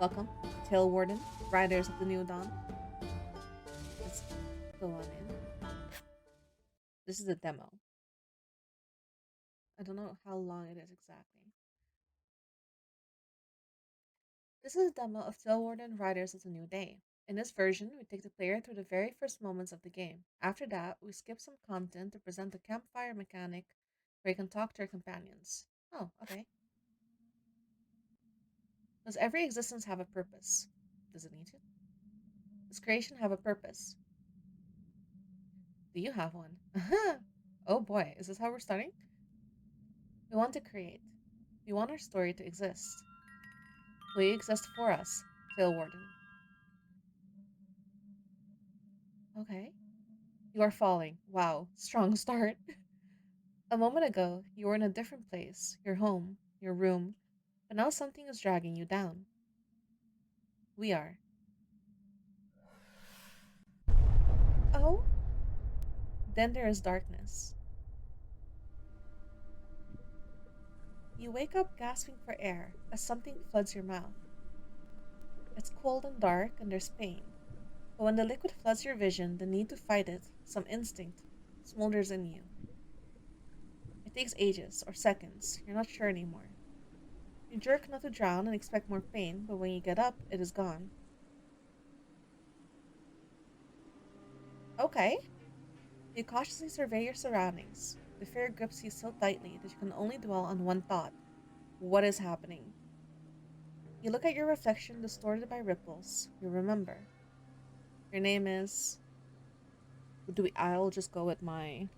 Welcome, Talewarden, Riders of the New Dawn. Let's go on in. This is a demo. I don't know how long it is exactly. This is a demo of Talewarden, Riders of the New Day. In this version, we take the player through the very first moments of the game. After that, we skip some content to present the campfire mechanic where you can talk to your companions. Oh, okay. Does every existence have a purpose? Does it need to? Does creation have a purpose? Do you have one? Oh boy, is this how we're starting? We want to create. We want our story to exist. Will you exist for us, Talewarden? Okay. You are falling. Wow, strong start. A moment ago, you were in a different place, your home, your room, but now something is dragging you down. We are. Oh? Then there is darkness. You wake up gasping for air as something floods your mouth. It's cold and dark, and there's pain. But when the liquid floods your vision, the need to fight it, some instinct, smolders in you. It takes ages or seconds, you're not sure anymore. You jerk not to drown and expect more pain, but when you get up, it is gone. Okay. You cautiously survey your surroundings. The fear grips you so tightly that you can only dwell on one thought. What is happening? You look at your reflection distorted by ripples. You remember. Your name is. I'll just go with my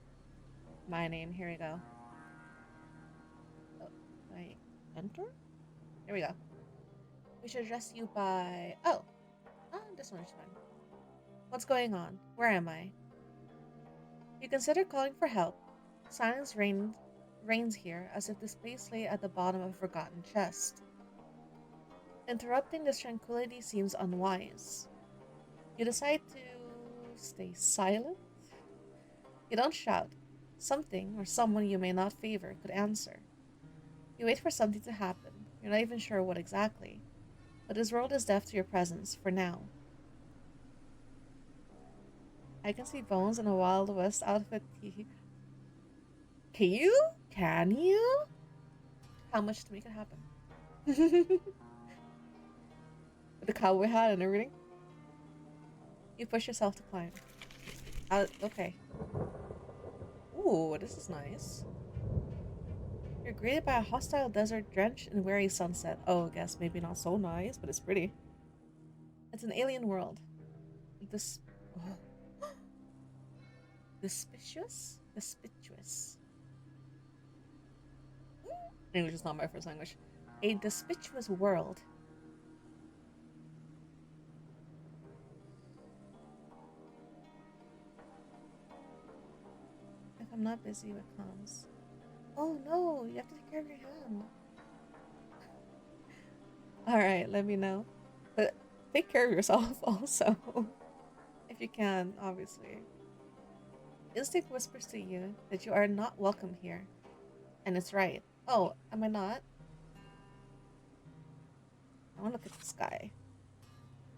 name. Here we go. Oh, I enter? Here we go. We should address you by. This one is fine. What's going on? Where am I? You consider calling for help. Silence reigns here, as if this place lay at the bottom of a forgotten chest. Interrupting this tranquility seems unwise. You decide to stay silent? You don't shout. Something, or someone you may not favor, could answer. You wait for something to happen. You're not even sure what exactly. But this world is deaf to your presence, for now. I can see bones in a Wild West outfit. Can you? Can you? How much to make it happen? With the cowboy hat and everything? You push yourself to climb. Okay. Ooh, this is nice. You're greeted by a hostile desert drenched in weary sunset. Oh, I guess maybe not so nice, but it's pretty. It's an alien world. This. Oh. Dispicious? Dispicious. English is not my first language. A dispicious world. If I'm not busy with comms. Oh no, you have to take care of your hand. Alright, let me know. But take care of yourself also. If you can, obviously. Instinct whispers to you that you are not welcome here. And it's right. Oh, am I not? I want to look at the sky.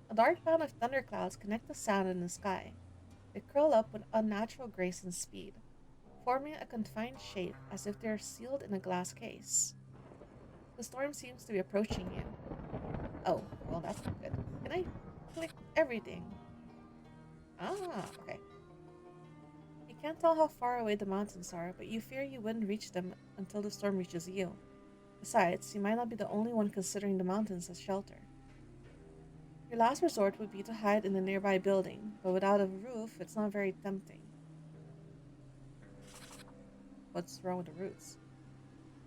A dark band of thunderclouds connect the sound in the sky. They curl up with unnatural grace and speed, forming a confined shape as if they are sealed in a glass case. The storm seems to be approaching you. Oh, well, that's not good. Can I click everything? Ah, okay. You can't tell how far away the mountains are, but you fear you wouldn't reach them until the storm reaches you. Besides, you might not be the only one considering the mountains as shelter. Your last resort would be to hide in a nearby building, but without a roof, it's not very tempting. What's wrong with the roots?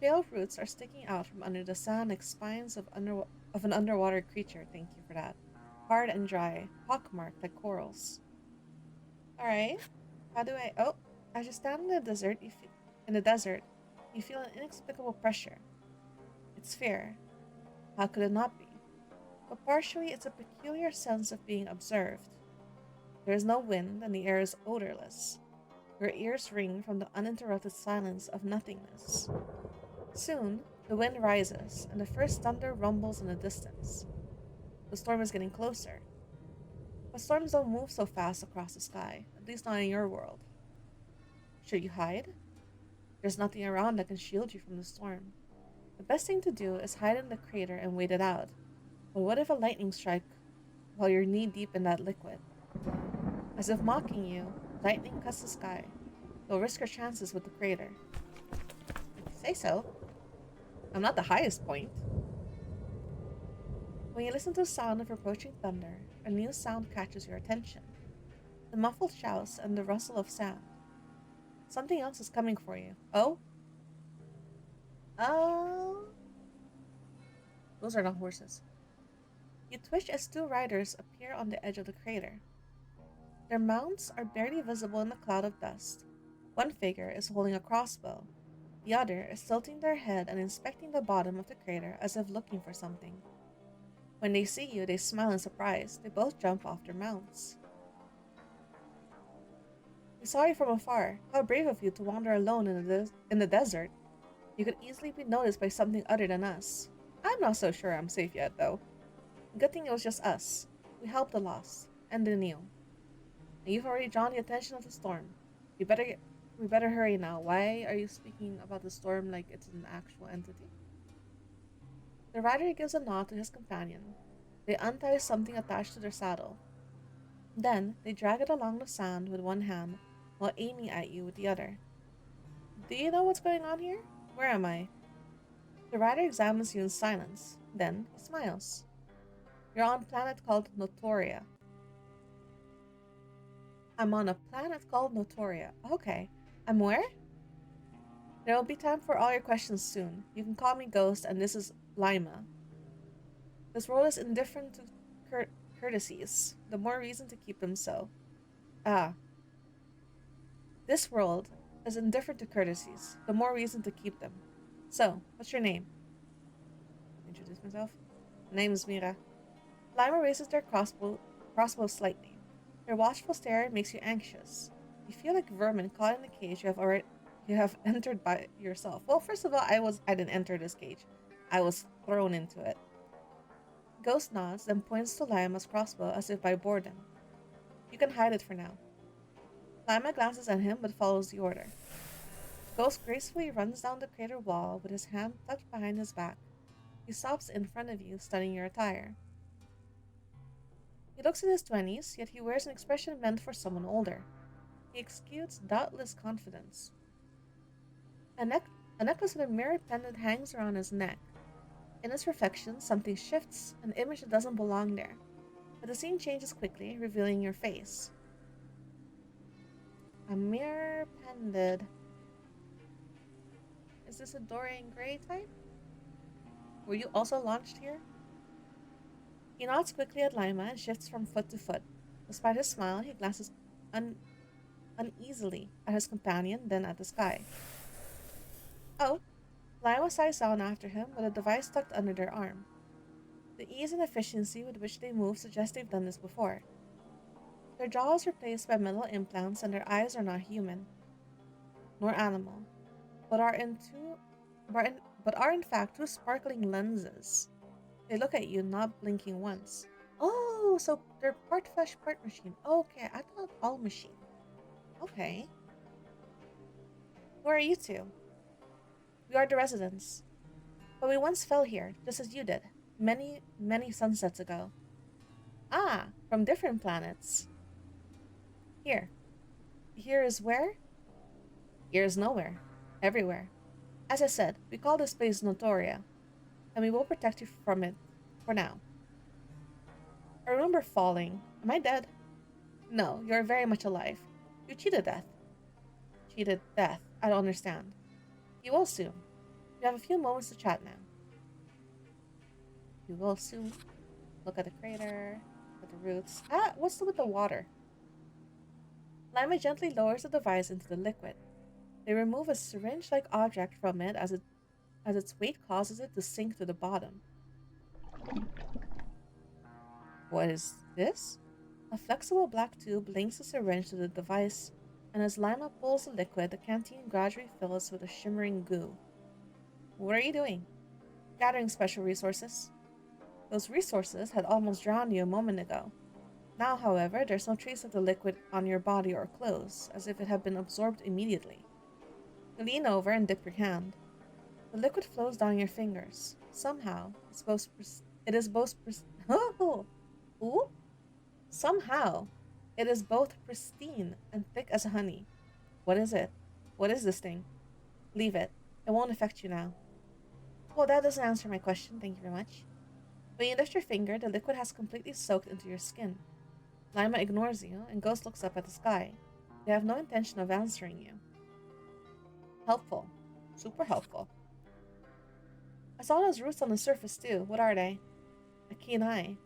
Pale roots are sticking out from under the sand like spines of an underwater creature. Thank you for that. Hard and dry, pockmarked like corals. Alright. How do I oh as you stand in the desert, you feel an inexplicable pressure. It's fear. How could it not be? But partially it's a peculiar sense of being observed. There is no wind and the air is odorless. Your ears ring from the uninterrupted silence of nothingness. Soon, the wind rises, and the first thunder rumbles in the distance. The storm is getting closer. But storms don't move so fast across the sky, at least not in your world. Should you hide? There's nothing around that can shield you from the storm. The best thing to do is hide in the crater and wait it out. But what if a lightning strike while you're knee deep in that liquid? As if mocking you, lightning cuts the sky. You'll risk your chances with the crater. If you say so. I'm not the highest point. When you listen to the sound of approaching thunder, a new sound catches your attention. The muffled shouts and the rustle of sand. Something else is coming for you. Oh? Oh? Those are not horses. You twitch as two riders appear on the edge of the crater. Their mounts are barely visible in the cloud of dust. One figure is holding a crossbow. The other is tilting their head and inspecting the bottom of the crater as if looking for something. When they see you, they smile in surprise. They both jump off their mounts. We saw you from afar. How brave of you to wander alone in the desert. You could easily be noticed by something other than us. I'm not so sure I'm safe yet, though. Good thing it was just us. We helped the lost, and the new. And you've already drawn the attention of the storm. We better hurry now. Why are you speaking about the storm like it's an actual entity? The rider gives a nod to his companion. They untie something attached to their saddle. Then, they drag it along the sand with one hand while aiming at you with the other. Do you know what's going on here? Where am I? The rider examines you in silence. Then, he smiles. You're on a planet called Notoria. I'm on a planet called Notoria. Okay. I'm where? There will be time for all your questions soon. You can call me Ghost, and this is Lima. This world is indifferent to courtesies. The more reason to keep them so. Ah. This world is indifferent to courtesies. The more reason to keep them. So, what's your name? Introduce myself. My name is Mira. Lima raises their crossbow slightly. Their watchful stare makes you anxious. You feel like vermin caught in a cage you have entered by yourself. Well, first of all, I didn't enter this cage. I was thrown into it. Ghost nods, then points to Lima's crossbow as if by boredom. You can hide it for now. Lima glances at him but follows the order. Ghost gracefully runs down the crater wall with his hand tucked behind his back. He stops in front of you, studying your attire. He looks in his 20s, yet he wears an expression meant for someone older. He exudes doubtless confidence. A necklace with a mirror pendant hangs around his neck. In its reflection, something shifts, an image that doesn't belong there. But the scene changes quickly, revealing your face. A mirror pendant. Is this a Dorian Gray type? Were you also launched here? He nods quickly at Lima and shifts from foot to foot. Despite his smile, he glances uneasily at his companion, then at the sky. Oh, Lima sighs down after him with a device tucked under their arm. The ease and efficiency with which they move suggest they've done this before. Their jaw is replaced by metal implants and their eyes are not human, nor animal, but are in fact two sparkling lenses. They look at you, not blinking once. Oh, so they're part flesh, part machine. Okay, I thought all machine. Okay. Who are you two? We are the residents. But we once fell here, just as you did, many, many sunsets ago. Ah, from different planets. Here. Here is where? Here is nowhere. Everywhere. As I said, we call this place Notoria, and we will protect you from it for now. I remember falling. Am I dead? No, you are very much alive. You cheated death. Cheated death. I don't understand. You will soon. We have a few moments to chat now. You will soon. Look at the crater, at the roots. Ah, what's with the water? Lima gently lowers the device into the liquid. They remove a syringe-like object from it as its weight causes it to sink to the bottom. What is this? A flexible black tube links the syringe to the device, and as Lima pulls the liquid, the canteen gradually fills with a shimmering goo. What are you doing? Gathering special resources. Those resources had almost drowned you a moment ago. Now, however, there's no trace of the liquid on your body or clothes, as if it had been absorbed immediately. You lean over and dip your hand. The liquid flows down your fingers. Somehow, it is both oh, ooh, somehow, it is both pristine and thick as honey. What is it? What is this thing? Leave it. It won't affect you now. Well, that doesn't answer my question, thank you very much. When you lift your finger, the liquid has completely soaked into your skin. Lima ignores you, and Ghost looks up at the sky. They have no intention of answering you. Helpful. Super helpful. I saw those roots on the surface too. What are they? A keen eye.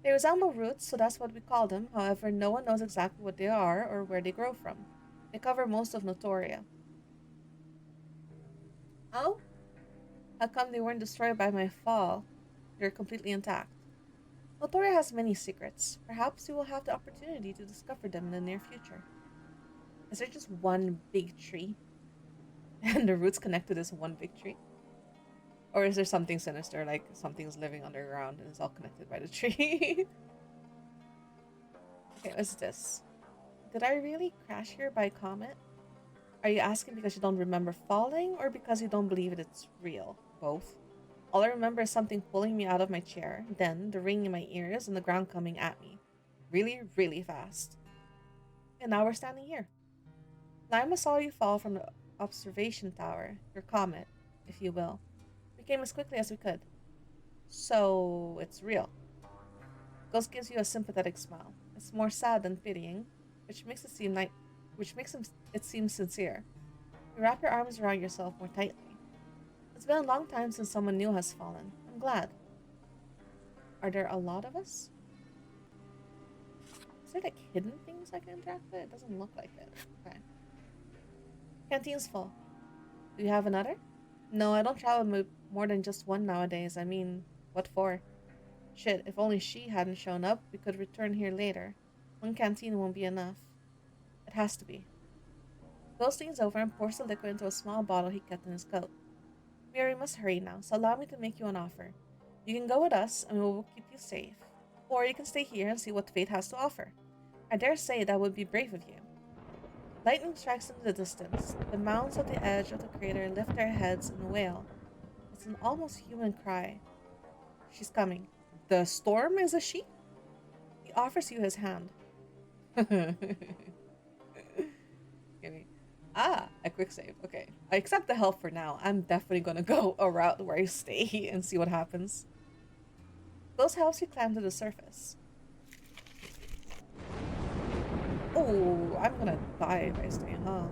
They resemble roots, so that's what we call them. However, no one knows exactly what they are or where they grow from. They cover most of Notoria. Oh? How come they weren't destroyed by my fall? They're completely intact. Notoria has many secrets. Perhaps we will have the opportunity to discover them in the near future. Is there just one big tree? And the roots connect to this one big tree? Or is there something sinister, like something's living underground and it's all connected by the tree? Okay, what's this? Did I really crash here by comet? Are you asking because you don't remember falling or because you don't believe it's real? Both. All I remember is something pulling me out of my chair, then the ring in my ears and the ground coming at me. Really, really fast. And now we're standing here. Lima saw you fall from the observation tower, your comet, if you will. We came as quickly as we could. So, it's real. Ghost gives you a sympathetic smile. It's more sad than pitying, which makes it seem sincere. You wrap your arms around yourself more tightly. It's been a long time since someone new has fallen. I'm glad. Are there a lot of us? Is there like hidden things I can interact with? It doesn't look like it. Okay. Canteen's full. Do you have another? No, I don't travel with more than just one nowadays. I mean, what for? Shit, if only she hadn't shown up, we could return here later. One canteen won't be enough. It has to be. Ghost leans over and pours the liquid into a small bottle he kept in his coat. We must hurry now, so allow me to make you an offer. You can go with us, and we will keep you safe. Or you can stay here and see what fate has to offer. I dare say that would be brave of you. Lightning strikes into the distance. The mounds at the edge of the crater lift their heads and wail. It's an almost human cry. She's coming. The storm is a she? He offers you his hand. Give me. A quick save. Okay. I accept the help for now. I'm definitely gonna go a route where I stay and see what happens. Ghost helps you climb to the surface. Oh, I'm gonna die if I stay, huh?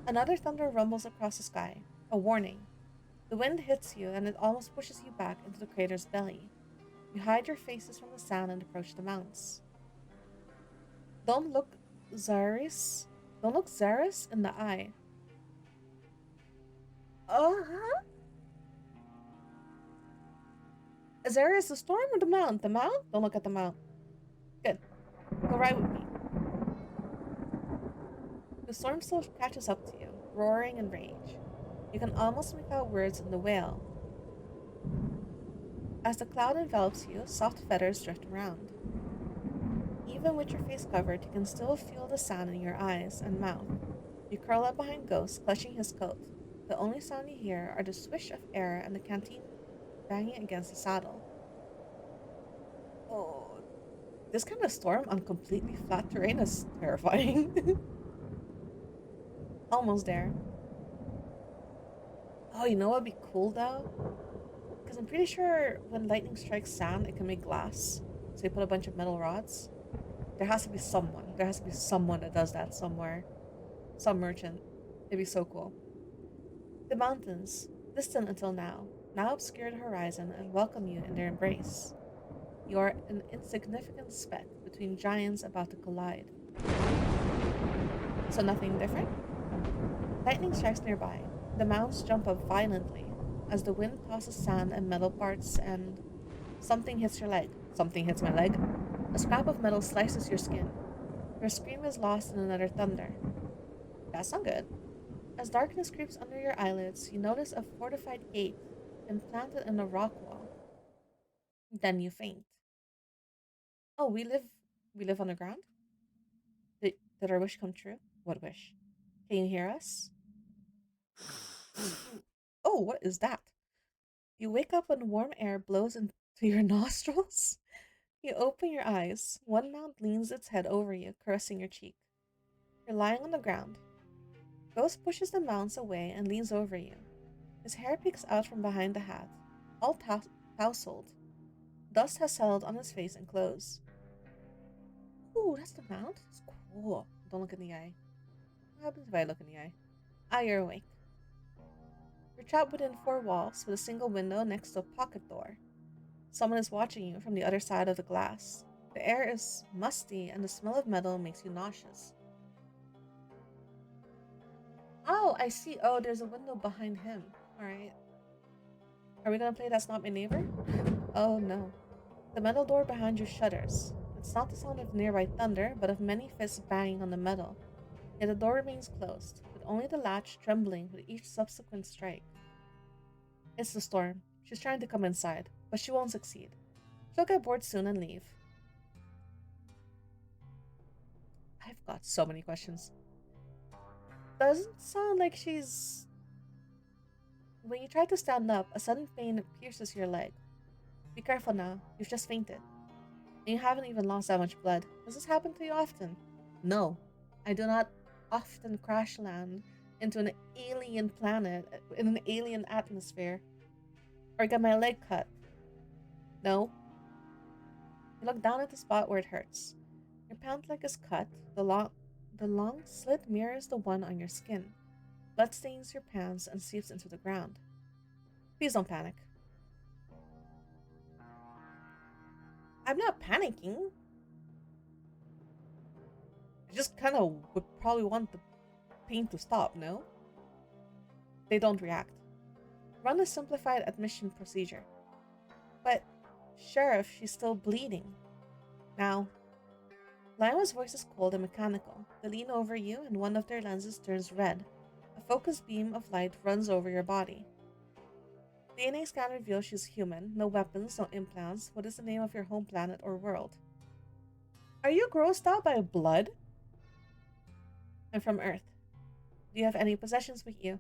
Another thunder rumbles across the sky. A warning. The wind hits you and it almost pushes you back into the crater's belly. You hide your faces from the sand and approach the mounts. Don't look Zaris. Don't look Zaris in the eye. Uh-huh. Zaris, the storm or the mount? The mount? Don't look at the mount. Good. Go right with me. The storm still catches up to you, roaring in rage. You can almost make out words in the wail. As the cloud envelops you, soft feathers drift around. Even with your face covered, you can still feel the sand in your eyes and mouth. You curl up behind Ghost, clutching his coat. The only sound you hear are the swish of air and the canteen banging against the saddle. Oh, this kind of storm on completely flat terrain is terrifying. Almost there. Oh, you know what'd be cool though? Because I'm pretty sure when lightning strikes sand, it can make glass. So you put a bunch of metal rods. There has to be someone. There has to be someone that does that somewhere. Some merchant. It'd be so cool. The mountains, distant until now obscure the horizon and welcome you in their embrace. You are an insignificant speck between giants about to collide. So nothing different? Lightning strikes nearby. The mounds jump up violently as the wind tosses sand and metal parts and something hits your leg. Something hits my leg. A scrap of metal slices your skin. Your scream is lost in another thunder. That's not good. As darkness creeps under your eyelids, you notice a fortified gate implanted in the rock wall. Then you faint. Oh, we live on the ground? Did our wish come true? What wish? Can you hear us? Oh, what is that? You wake up when warm air blows into your nostrils. You open your eyes. One mound leans its head over you, caressing your cheek. You're lying on the ground. Ghost pushes the mounds away and leans over you. His hair peeks out from behind the hat, all tousled. Dust has settled on his face and clothes. Ooh, that's the mount? It's cool. Don't look in the eye. What happens if I look in the eye? Ah, you're awake. You're trapped within four walls with a single window next to a pocket door. Someone is watching you from the other side of the glass. The air is musty and the smell of metal makes you nauseous. Oh, I see. Oh, there's a window behind him. Alright. Are we gonna play That's Not My Neighbor? Oh no. The metal door behind you shudders. It's not the sound of nearby thunder, but of many fists banging on the metal. Yet the door remains closed, with only the latch trembling with each subsequent strike. It's the storm. She's trying to come inside, but she won't succeed. She'll get bored soon and leave. I've got so many questions. Doesn't sound like she's. When you try to stand up, a sudden pain pierces your leg. Be careful now, you've just fainted. And you haven't even lost that much blood. Does this happen to you often? No, I do not often crash land into an alien planet in an alien atmosphere or get my leg cut. No. You look down at the spot where it hurts. Your pant leg is cut. The long slit mirrors the one on your skin. Blood stains your pants and seeps into the ground. Please don't panic. I'm not panicking. I just kind of would probably want the pain to stop, no? They don't react. Run a simplified admission procedure. But, Sheriff, she's still bleeding. Now, Lima's voice is cold and mechanical. They lean over you, and one of their lenses turns red. A focused beam of light runs over your body. DNA scan reveals she's human. No weapons, no implants. What is the name of your home planet or world? Are you grossed out by blood? I'm from Earth. Do you have any possessions with you?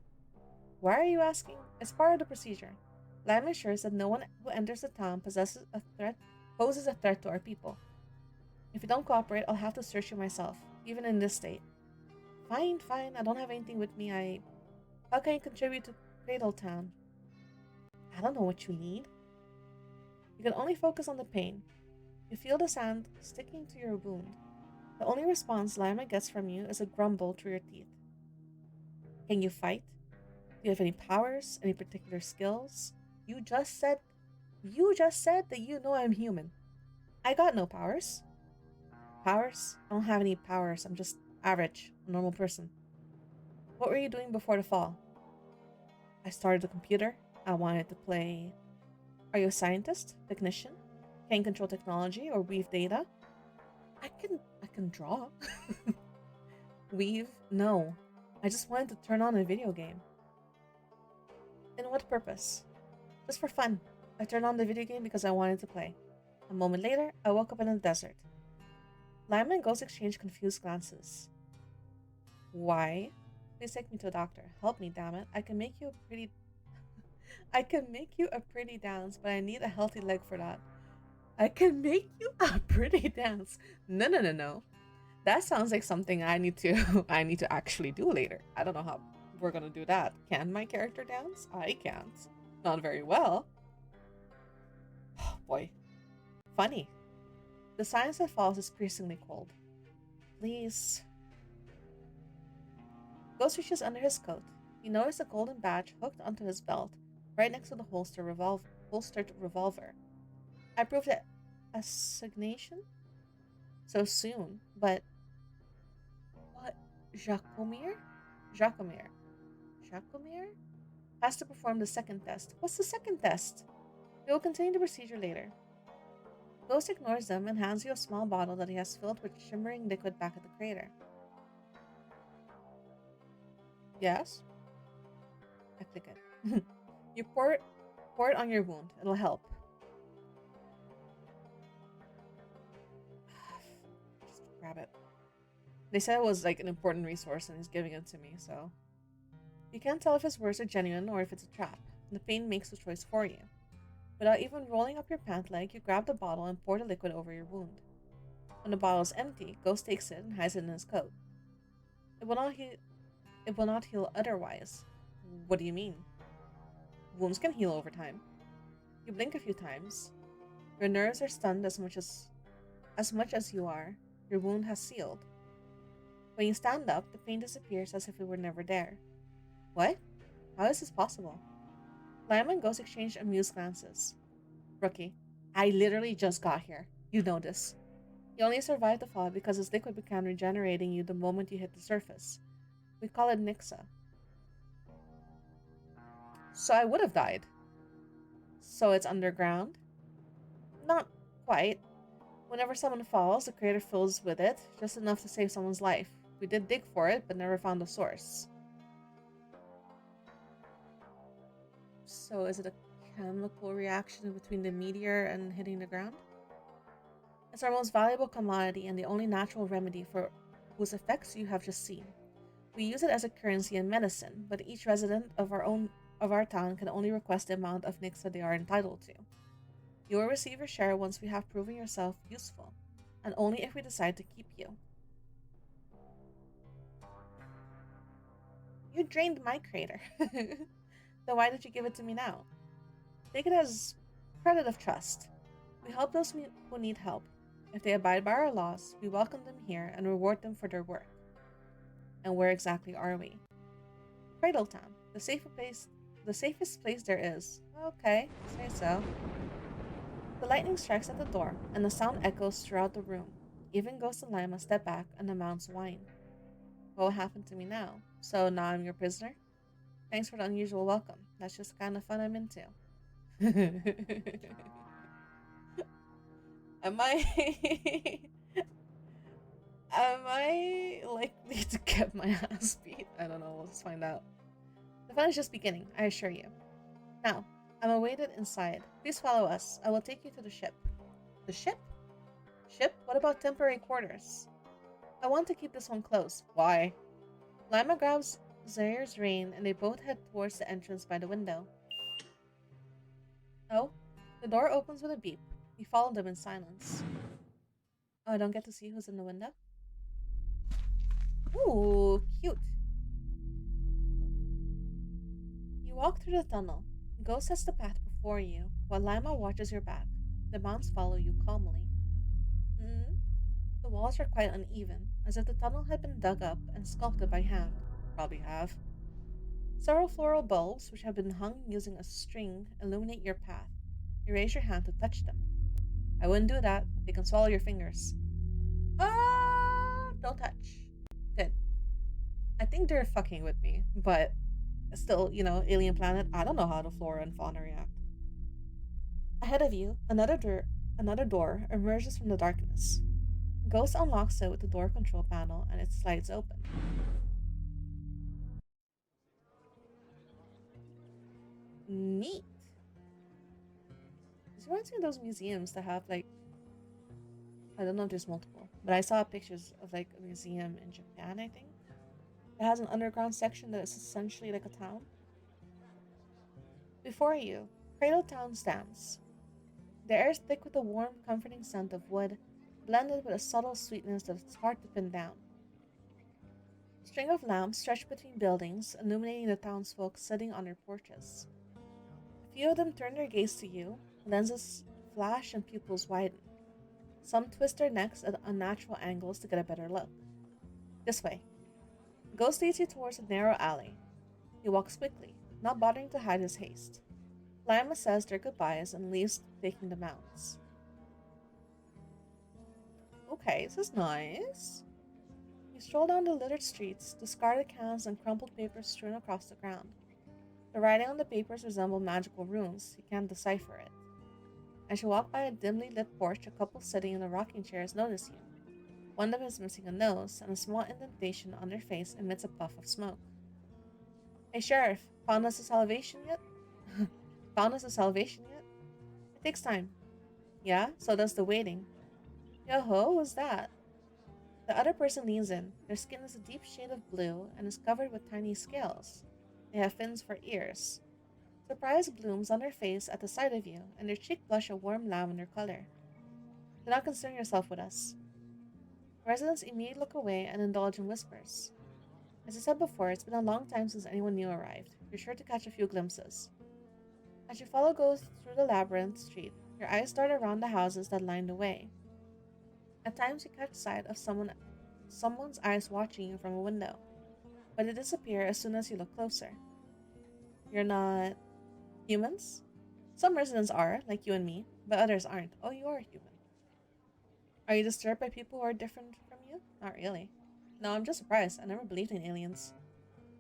Why are you asking? It's part of the procedure. Lime ensures that no one who enters the town poses a threat to our people. If you don't cooperate, I'll have to search you myself, even in this state. Fine, fine, I don't have anything with me. How can you contribute to Cradle Town? I don't know what you need. You can only focus on the pain. You feel the sand sticking to your wound. The only response Lima gets from you is a grumble through your teeth. Can you fight? Do you have any powers? Any particular skills? You just said that you know I'm human. I got no powers. Powers? I don't have any powers. I'm just average, a normal person. What were you doing before the fall? I started a computer. I wanted to play. Are you a scientist? Technician? Can control technology or weave data? I can draw. Weave? No. I just wanted to turn on a video game. In what purpose? Just for fun. I turned on the video game because I wanted to play. A moment later, I woke up in the desert. Lima and Ghost exchange confused glances. Why? Please take me to a doctor. Help me, damn it. I can make you a pretty dance, but I need a healthy leg for that. I can make you a pretty dance. No, no, no, no. That sounds like something I need to I need to actually do later. I don't know how we're gonna do that. Can my character dance? I can't. Not very well. Oh boy. Funny. The silence that falls is piercingly cold. Please. Ghost reaches under his coat. He noticed a golden badge hooked onto his belt, right next to the holstered revolver. I proved it. Assignation? So soon, but what? Jacomir? Jacomir. Jacomir? Has to perform the second test. What's the second test? We will continue the procedure later. Ghost ignores them and hands you a small bottle that he has filled with shimmering liquid back at the crater. Yes? I click it. You pour it on your wound. It'll help. Grab it. They said it was like an important resource and he's giving it to me, so. You can't tell if his words are genuine or if it's a trap. The pain makes the choice for you. Without even rolling up your pant leg, you grab the bottle and pour the liquid over your wound. When the bottle is empty, Ghost takes it and hides it in his coat. It will not heal. It will not heal otherwise. What do you mean? Wounds can heal over time. You blink a few times. Your nerves are stunned as much as you are. Your wound has sealed. When you stand up, the pain disappears as if it were never there. What? How is this possible? Lime and Ghost exchange amused glances. Rookie, I literally just got here. You know this. You only survived the fall because his liquid began regenerating you the moment you hit the surface. We call it Nixa. So I would have died. So it's underground? Not quite. Whenever someone falls, the crater fills with it, just enough to save someone's life. We did dig for it, but never found the source. So is it a chemical reaction between the meteor and hitting the ground? It's our most valuable commodity and the only natural remedy for whose effects you have just seen. We use it as a currency in medicine, but each resident of our town can only request the amount of Nixa they are entitled to. You will receive your share once we have proven yourself useful, and only if we decide to keep you. You drained my crater. Then why did you give it to me now? Take it as credit of trust. We help those who need help. If they abide by our laws, we welcome them here and reward them for their work. And where exactly are we? Cradle Town, the safest place there is. Okay, say so. The lightning strikes at the door, and the sound echoes throughout the room. Even Ghost and Lima step back, and the mounts whine. What happened to me now? So now I'm your prisoner? Thanks for the unusual welcome. That's just the kind of fun I'm into. Am I... Am I likely to get my ass beat? I don't know, let's find out. The fun is just beginning, I assure you. Now, I'm awaited inside. Please follow us. I will take you to the ship. The ship? Ship? What about temporary quarters? I want to keep this one closed. Why? Lima grabs Zair's rein and they both head towards the entrance by the window. Oh? The door opens with a beep. We follow them in silence. Oh, I don't get to see who's in the window? Ooh, cute. You walk through the tunnel. Ghost sets the path before you, while Lima watches your back. The mounts follow you calmly. Hmm? The walls are quite uneven, as if the tunnel had been dug up and sculpted by hand. Probably have. Several floral bulbs, which have been hung using a string, illuminate your path. You raise your hand to touch them. I wouldn't do that. They can swallow your fingers. Ah! Don't touch. Good. I think they're fucking with me, but still, alien planet, I don't know how the flora and fauna react. Ahead of you, another door emerges from the darkness. Ghost unlocks it with the door control panel and it slides open. Neat. This reminds me of those museums that have like, I don't know if there's multiple, but I saw pictures of like a museum in Japan, I think. It has an underground section that is essentially like a town. Before you, Cradle Town stands. The air is thick with a warm, comforting scent of wood, blended with a subtle sweetness that is hard to pin down. A string of lamps stretch between buildings, illuminating the townsfolk sitting on their porches. A few of them turn their gaze to you, lenses flash and pupils widen. Some twist their necks at unnatural angles to get a better look. This way. Ghost leads you towards a narrow alley. He walks quickly, not bothering to hide his haste. Lima says their goodbyes and leaves, taking the mounts. Okay, this is nice. You stroll down the littered streets, discarded cans and crumpled papers strewn across the ground. The writing on the papers resemble magical runes. You can't decipher it. As you walk by a dimly lit porch, a couple sitting in the rocking chairs notice you. One of them is missing a nose, and a small indentation on their face emits a puff of smoke. Hey, Sheriff, found us a salvation yet? Found us a salvation yet? It takes time. Yeah, so does the waiting. Yo ho, who's that? The other person leans in. Their skin is a deep shade of blue and is covered with tiny scales. They have fins for ears. Surprise blooms on their face at the sight of you, and their cheek blush a warm lavender color. Do not concern yourself with us. Residents immediately look away and indulge in whispers. As I said before, it's been a long time since anyone new arrived. You're sure to catch a few glimpses. As you follow goes through the labyrinth street, your eyes dart around the houses that line the way. At times you catch sight of someone's eyes watching you from a window, but they disappear as soon as you look closer. You're not humans? Some residents are, like you and me, but others aren't. Oh, you are human. Are you disturbed by people who are different from you? Not really. No, I'm just surprised. I never believed in aliens.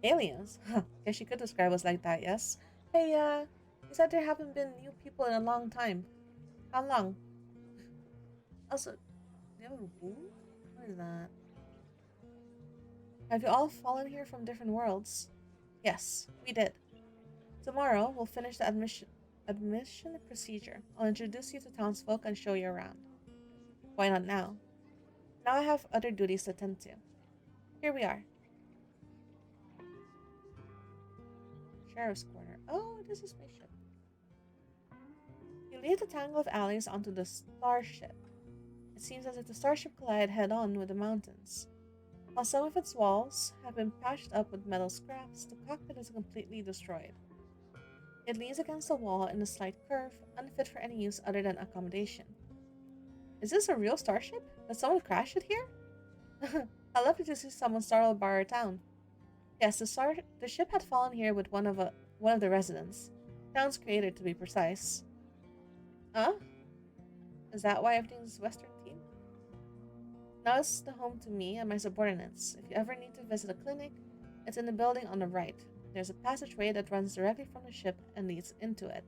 Aliens? Huh, guess you could describe us like that, yes? Hey, you said there haven't been new people in a long time. How long? Also, do you have a wound? What is that? Have you all fallen here from different worlds? Yes, we did. Tomorrow, we'll finish the admission procedure. I'll introduce you to townsfolk and show you around. Why not now? Now I have other duties to attend to. Here we are. Sheriff's Quarter. Oh, this is my ship. You lead the tangle of alleys onto the starship. It seems as if the starship collided head-on with the mountains. While some of its walls have been patched up with metal scraps, the cockpit is completely destroyed. It leans against the wall in a slight curve, unfit for any use other than accommodation. Is this a real starship? Did someone crash it here? I'd love to see someone startled by our town. Yes, the ship had fallen here with one of the residents. Town's creator, to be precise. Huh? Is that why everything's Western themed? Now it's the home to me and my subordinates. If you ever need to visit a clinic, it's in the building on the right. There's a passageway that runs directly from the ship and leads into it.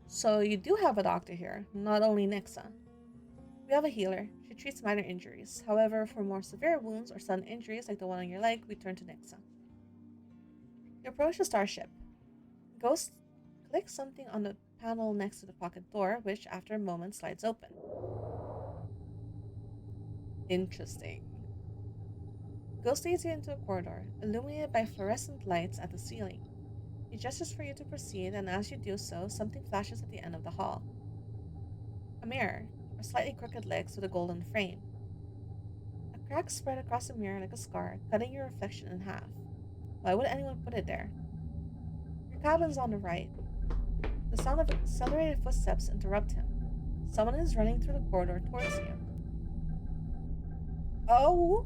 So you do have a doctor here, not only Nixa. We have a healer. She treats minor injuries. However, for more severe wounds or sudden injuries like the one on your leg, we turn to Nixa. You approach the starship. Ghost clicks something on the panel next to the pocket door, which after a moment slides open. Interesting. Ghost leads you into a corridor, illuminated by fluorescent lights at the ceiling. He gestures for you to proceed, and as you do so, something flashes at the end of the hall. A mirror, or slightly crooked legs with a golden frame. A crack spread across the mirror like a scar, cutting your reflection in half. Why would anyone put it there? Your cabin's on the right. The sound of accelerated footsteps interrupt him. Someone is running through the corridor towards you. Oh!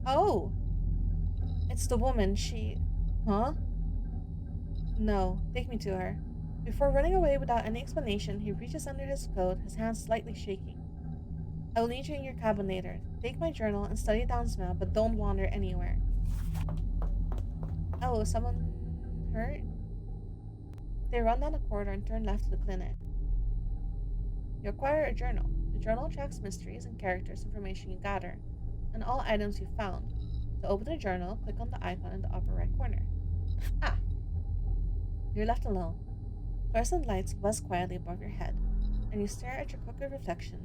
Oh! It's the woman, she... Huh? No, take me to her. Before running away without any explanation, he reaches under his coat, his hands slightly shaking. I will need you in your cabin later. Take my journal and study Down's map, but don't wander anywhere. Oh, someone hurt? They run down the corridor and turn left to the clinic. You acquire a journal. The journal tracks mysteries and characters information you gather, and all items you found. To open the journal, click on the icon in the upper right corner. Ah! You're left alone. Fluorescent lights buzz quietly above your head, and you stare at your crooked reflection.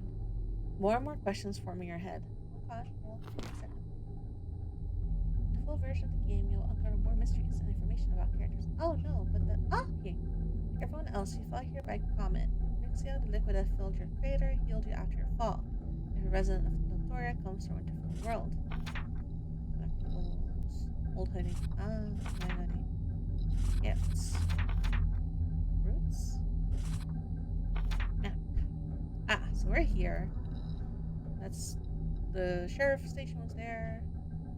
More and more questions form in your head. Oh gosh, well, wait a second. In the full version of the game, you'll uncover more mysteries and information about characters. Oh no, but the... Ah! Okay. Like everyone else, you fell here by comet. Nixia, the liquid that filled your crater, healed you after your fall. If a resident of Doctoria comes from a different world. Collectibles. Old hoodie. Ah, my hoodie. Gifts. Roots? Map. Ah, so we're here. That's... The sheriff station was there.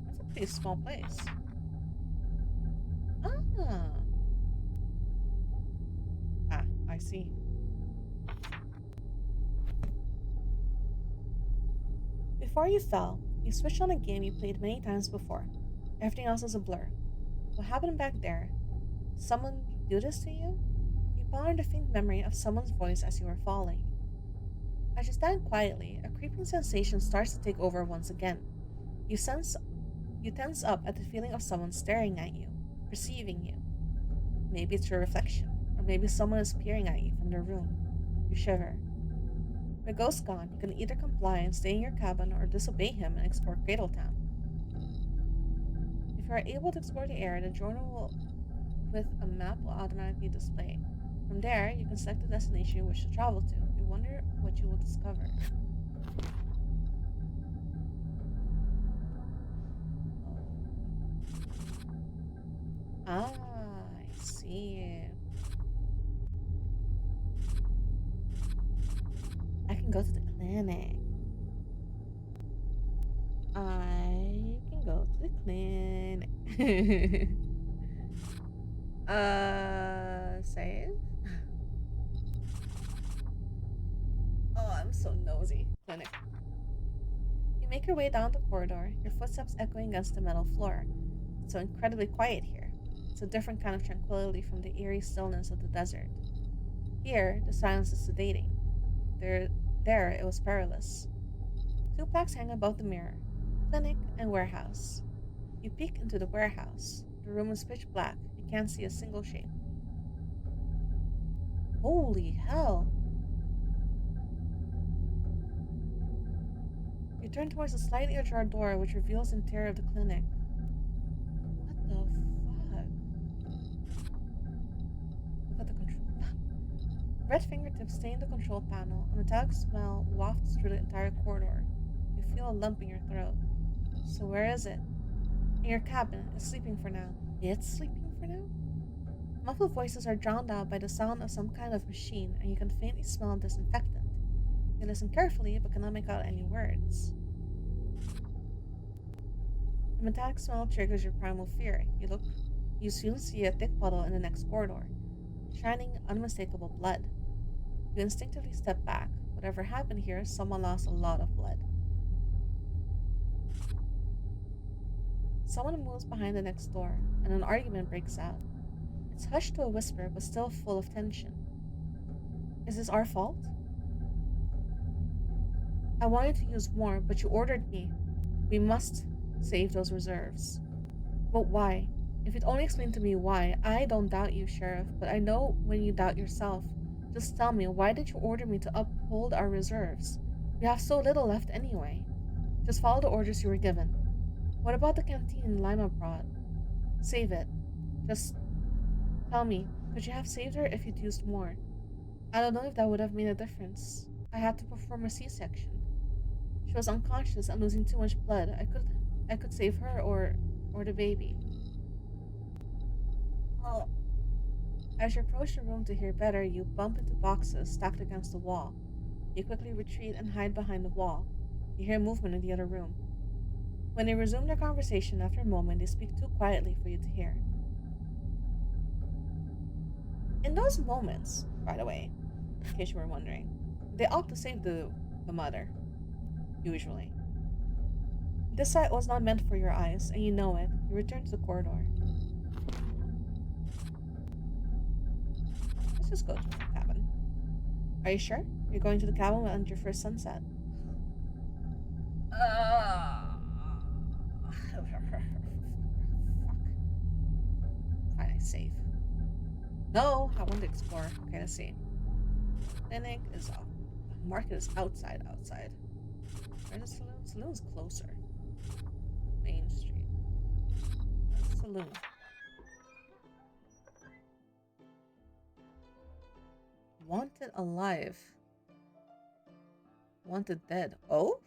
That's a pretty small place. Ah. Ah, I see. Before you fell, you switched on a game you played many times before. Everything else is a blur. What happened back there? Someone do this to you? You pondered a faint memory of someone's voice as you were falling. As you stand quietly, a creeping sensation starts to take over once again. You tense up at the feeling of someone staring at you, perceiving you. Maybe it's your reflection, or maybe someone is peering at you from the room. You shiver. With Ghost gone, you can either comply and stay in your cabin or disobey him and explore Cradletown. If you are able to explore the area, the journal with a map will automatically display. From there, you can select the destination you wish to travel to. We wonder what you will discover. Ah, I see. I can go to the clinic. I can go to the clinic. Save? Oh, I'm so nosy. Clinic. You make your way down the corridor, your footsteps echoing against the metal floor. It's so incredibly quiet here. It's a different kind of tranquility from the eerie stillness of the desert. Here, the silence is sedating. There, there, it was perilous. Two plaques hang above the mirror: clinic and warehouse. You peek into the warehouse. The room is pitch black. You can't see a single shape. Holy hell! You turn towards a slightly ajar door which reveals the interior of the clinic. What the fuck? Look at the control panel. Red fingertips stain the control panel. A metallic smell wafts through the entire corridor. You feel a lump in your throat. So where is it? In your cabin. It's sleeping for now. It's sleeping for now? Muffled voices are drowned out by the sound of some kind of machine, and you can faintly smell disinfectant. You listen carefully, but cannot make out any words. The metallic smell triggers your primal fear. You soon see a thick puddle in the next corridor, shining unmistakable blood. You instinctively step back. Whatever happened here, someone lost a lot of blood. Someone moves behind the next door, and an argument breaks out. It's hushed to a whisper, but still full of tension. Is this our fault? I wanted to use more, but you ordered me. We must save those reserves. But why? If you'd only explain to me why, I don't doubt you, Sheriff, but I know when you doubt yourself. Just tell me, why did you order me to uphold our reserves? We have so little left anyway. Just follow the orders you were given. What about the canteen Lima brought? Save it. Just tell me, could you have saved her if you'd used more? I don't know if that would have made a difference. I had to perform a C-section. She was unconscious and losing too much blood. I could save her or the baby. Oh. As you approach the room to hear better, you bump into boxes stacked against the wall. You quickly retreat and hide behind the wall. You hear movement in the other room. When they resume their conversation after a moment, they speak too quietly for you to hear. In those moments, by the way, in case you were wondering, they opt to save the mother, usually. This sight was not meant for your eyes, and you know it. You return to the corridor. Let's just go to the cabin. Are you sure? You're going to the cabin on your first sunset? Fuck. Fine, I save. No, I want to explore. Okay, let's see. Clinic is off. Market is outside. Where's the saloon? Saloon's closer. Main Street. Saloon. Wanted alive. Wanted dead. Oh?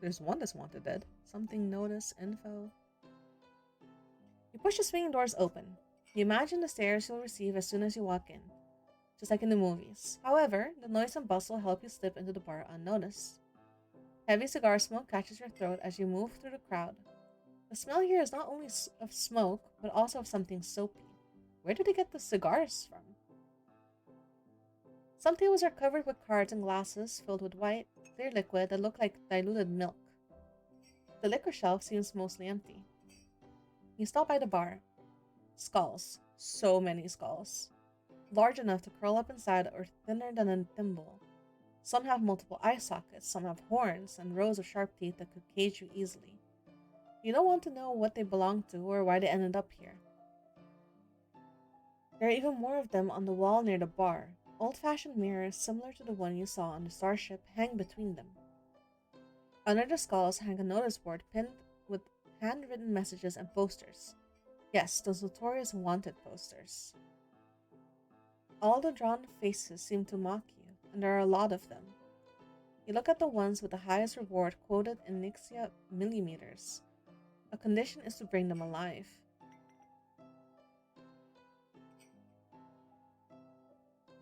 There's one that's wanted dead. Something notice, info. You push the swinging doors open. You imagine the stares you'll receive as soon as you walk in, just like in the movies. However, the noise and bustle help you slip into the bar unnoticed. Heavy cigar smoke catches your throat as you move through the crowd. The smell here is not only of smoke, but also of something soapy. Where did they get the cigars from? Some tables are covered with cards and glasses filled with white, clear liquid that look like diluted milk. The liquor shelf seems mostly empty. You stop by the bar. Skulls. So many skulls. Large enough to curl up inside or thinner than a thimble. Some have multiple eye sockets, some have horns and rows of sharp teeth that could cage you easily. You don't want to know what they belong to or why they ended up here. There are even more of them on the wall near the bar. Old-fashioned mirrors similar to the one you saw on the starship hang between them. Under the skulls hang a notice board pinned with handwritten messages and posters. Yes, those notorious wanted posters. All the drawn faces seem to mock you, and there are a lot of them. You look at the ones with the highest reward quoted in Nixia millimeters. A condition is to bring them alive.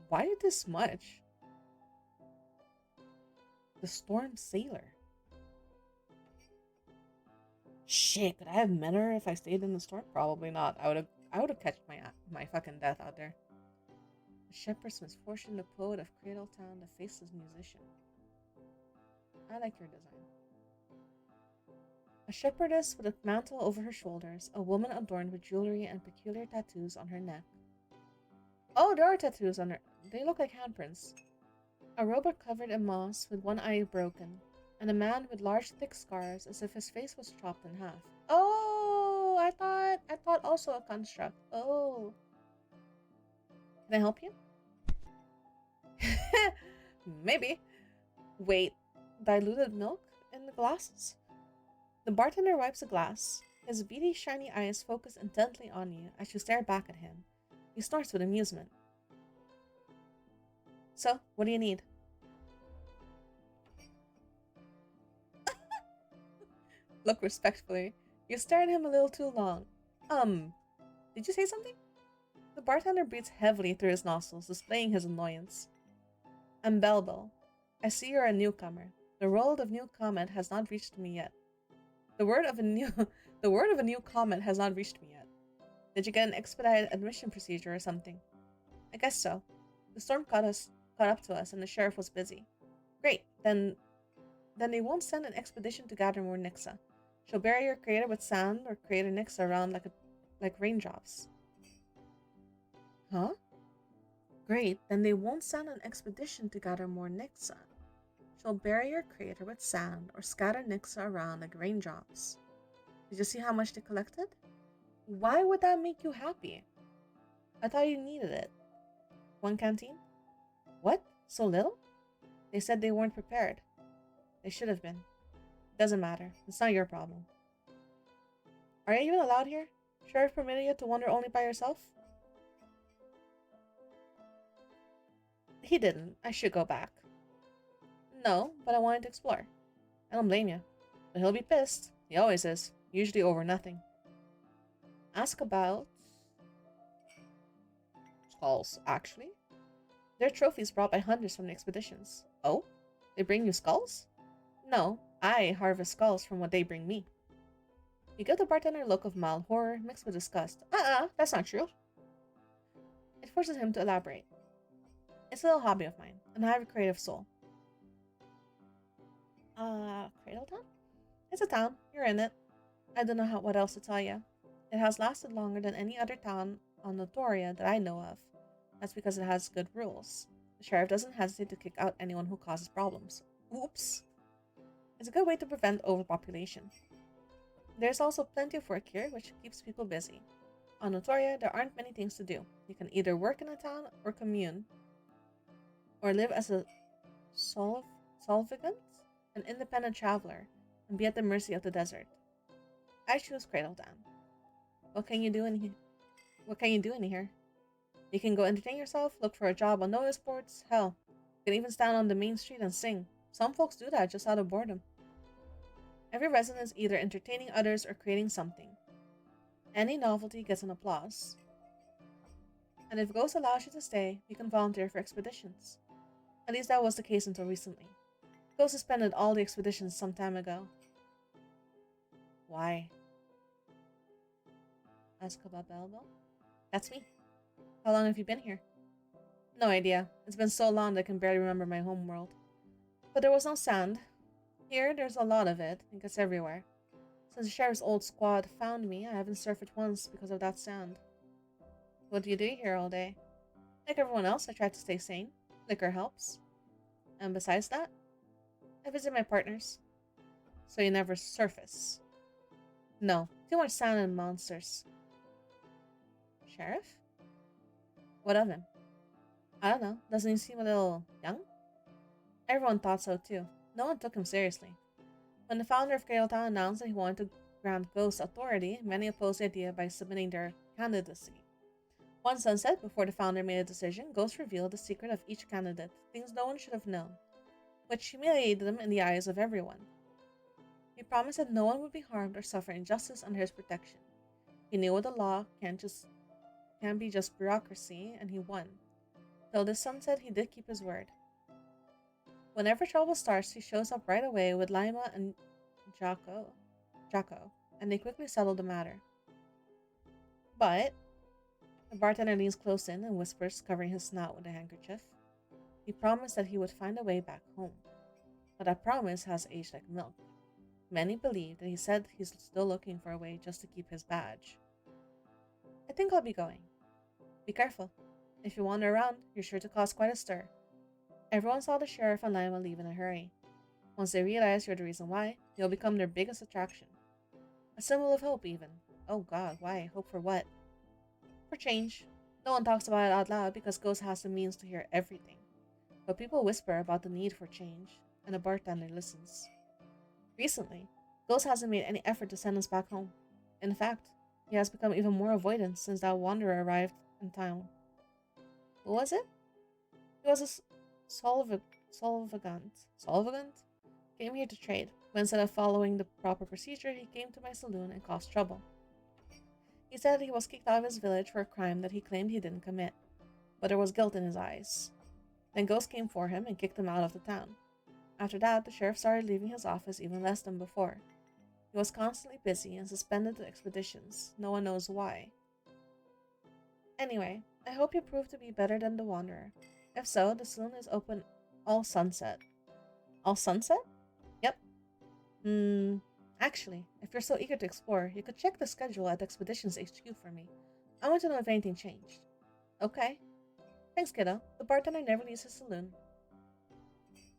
Why this much? The Storm Sailor. Shit, could I have met her if I stayed in the storm? Probably not. I would have catched my fucking death out there. The shepherd's misfortune, the poet of Cradle Town, the faceless musician. I like your design. A shepherdess with a mantle over her shoulders, a woman adorned with jewelry and peculiar tattoos on her neck. Oh, there are tattoos on her. They look like handprints. A robot covered in moss with one eye broken, and a man with large thick scars as if his face was chopped in half. Oh, I thought also a construct. Oh. Can I help you? Maybe. Wait, diluted milk in the glasses? The bartender wipes a glass. His beady, shiny eyes focus intently on you as you stare back at him. He snorts with amusement. So, what do you need? Look respectfully. You stare at him a little too long. Did you say something? The bartender breathes heavily through his nostrils, displaying his annoyance. I'm Belbel. I see you're a newcomer. The world of new comment has not reached me yet. The word of a new comment has not reached me yet. Did you get an expedited admission procedure or something? I guess so. The storm caught up to us and the sheriff was busy. Great, then they won't send an expedition to gather more Nixa. She'll bury your crater with sand or crater Nixa around like raindrops. Huh? Great, then they won't send an expedition to gather more Nixa. She'll bury your crater with sand or scatter Nixa around like raindrops. Did you see how much they collected? Why would that make you happy? I thought you needed it. One canteen? What? So little? They said they weren't prepared. They should have been. Doesn't matter. It's not your problem. Are you even allowed here? Sheriff permitted you to wander only by yourself? He didn't. I should go back. No, but I wanted to explore. I don't blame you. But he'll be pissed. He always is. Usually over nothing. Ask about... skulls, actually. They're trophies brought by hunters from the expeditions. Oh? They bring you skulls? No, I harvest skulls from what they bring me. You give the bartender a look of mild horror mixed with disgust. That's not true. It forces him to elaborate. It's a little hobby of mine, and I have a creative soul. Cradle Town? It's a town. You're in it. I don't know what else to tell you. It has lasted longer than any other town on Notoria that I know of. That's because it has good rules. The sheriff doesn't hesitate to kick out anyone who causes problems. Oops. It's a good way to prevent overpopulation. There's also plenty of work here, which keeps people busy. On Notoria, there aren't many things to do. You can either work in a town or commune, or live as a solvigant, an independent traveler, and be at the mercy of the desert. I choose Cradle Town. What can you do in here? You can go entertain yourself, look for a job on notice boards. Hell, you can even stand on the main street and sing. Some folks do that just out of boredom. Every resident is either entertaining others or creating something. Any novelty gets an applause. And if Ghost allows you to stay, you can volunteer for expeditions. At least that was the case until recently. Ghost suspended all the expeditions some time ago. Why? Ask about Belbo? That's me. How long have you been here? No idea. It's been so long that I can barely remember my home world. But there was no sand. Here, there's a lot of it. It gets everywhere. Since the sheriff's old squad found me, I haven't surfed once because of that sand. What do you do here all day? Like everyone else, I try to stay sane. Liquor helps. And besides that, I visit my partners. So you never surface? No, too much sand and monsters. Sheriff? What of him? I don't know, doesn't he seem a little young? Everyone thought so too. No one took him seriously. When the founder of Town announced that he wanted to grant ghosts authority, many opposed the idea by submitting their candidacy. One sunset, before the founder made a decision, Ghost revealed the secret of each candidate, things no one should have known, which humiliated them in the eyes of everyone. He promised that no one would be harmed or suffer injustice under his protection. He knew the law can't be just bureaucracy, and he won. Till this sunset, he did keep his word. Whenever trouble starts, he shows up right away with Lima and Jocko, and they quickly settle the matter. But the bartender leans close in and whispers, covering his snout with a handkerchief. He promised that he would find a way back home. But that promise has aged like milk. Many believe that he said he's still looking for a way just to keep his badge. I think I'll be going. Be careful. If you wander around, you're sure to cause quite a stir. Everyone saw the sheriff and Lima leave in a hurry. Once they realize you're the reason why, you'll become their biggest attraction. A symbol of hope, even. Oh god, why? Hope for what? For change. No one talks about it out loud because Ghost has the means to hear everything. But people whisper about the need for change, and the bartender listens. Recently, Ghost hasn't made any effort to send us back home. In fact, he has become even more avoidant since that wanderer arrived in town. Who was it? He was a Solvagant? Came here to trade, but instead of following the proper procedure, he came to my saloon and caused trouble. He said he was kicked out of his village for a crime that he claimed he didn't commit, but there was guilt in his eyes. Then Ghost came for him and kicked him out of the town. After that, the sheriff started leaving his office even less than before. He was constantly busy and suspended the expeditions. No one knows why. Anyway, I hope you prove to be better than the Wanderer. If so, the saloon is open all sunset. All sunset? Yep. Actually, if you're so eager to explore, you could check the schedule at the Expeditions HQ for me. I want to know if anything changed. Okay. Thanks, kiddo. The bartender never leaves his saloon.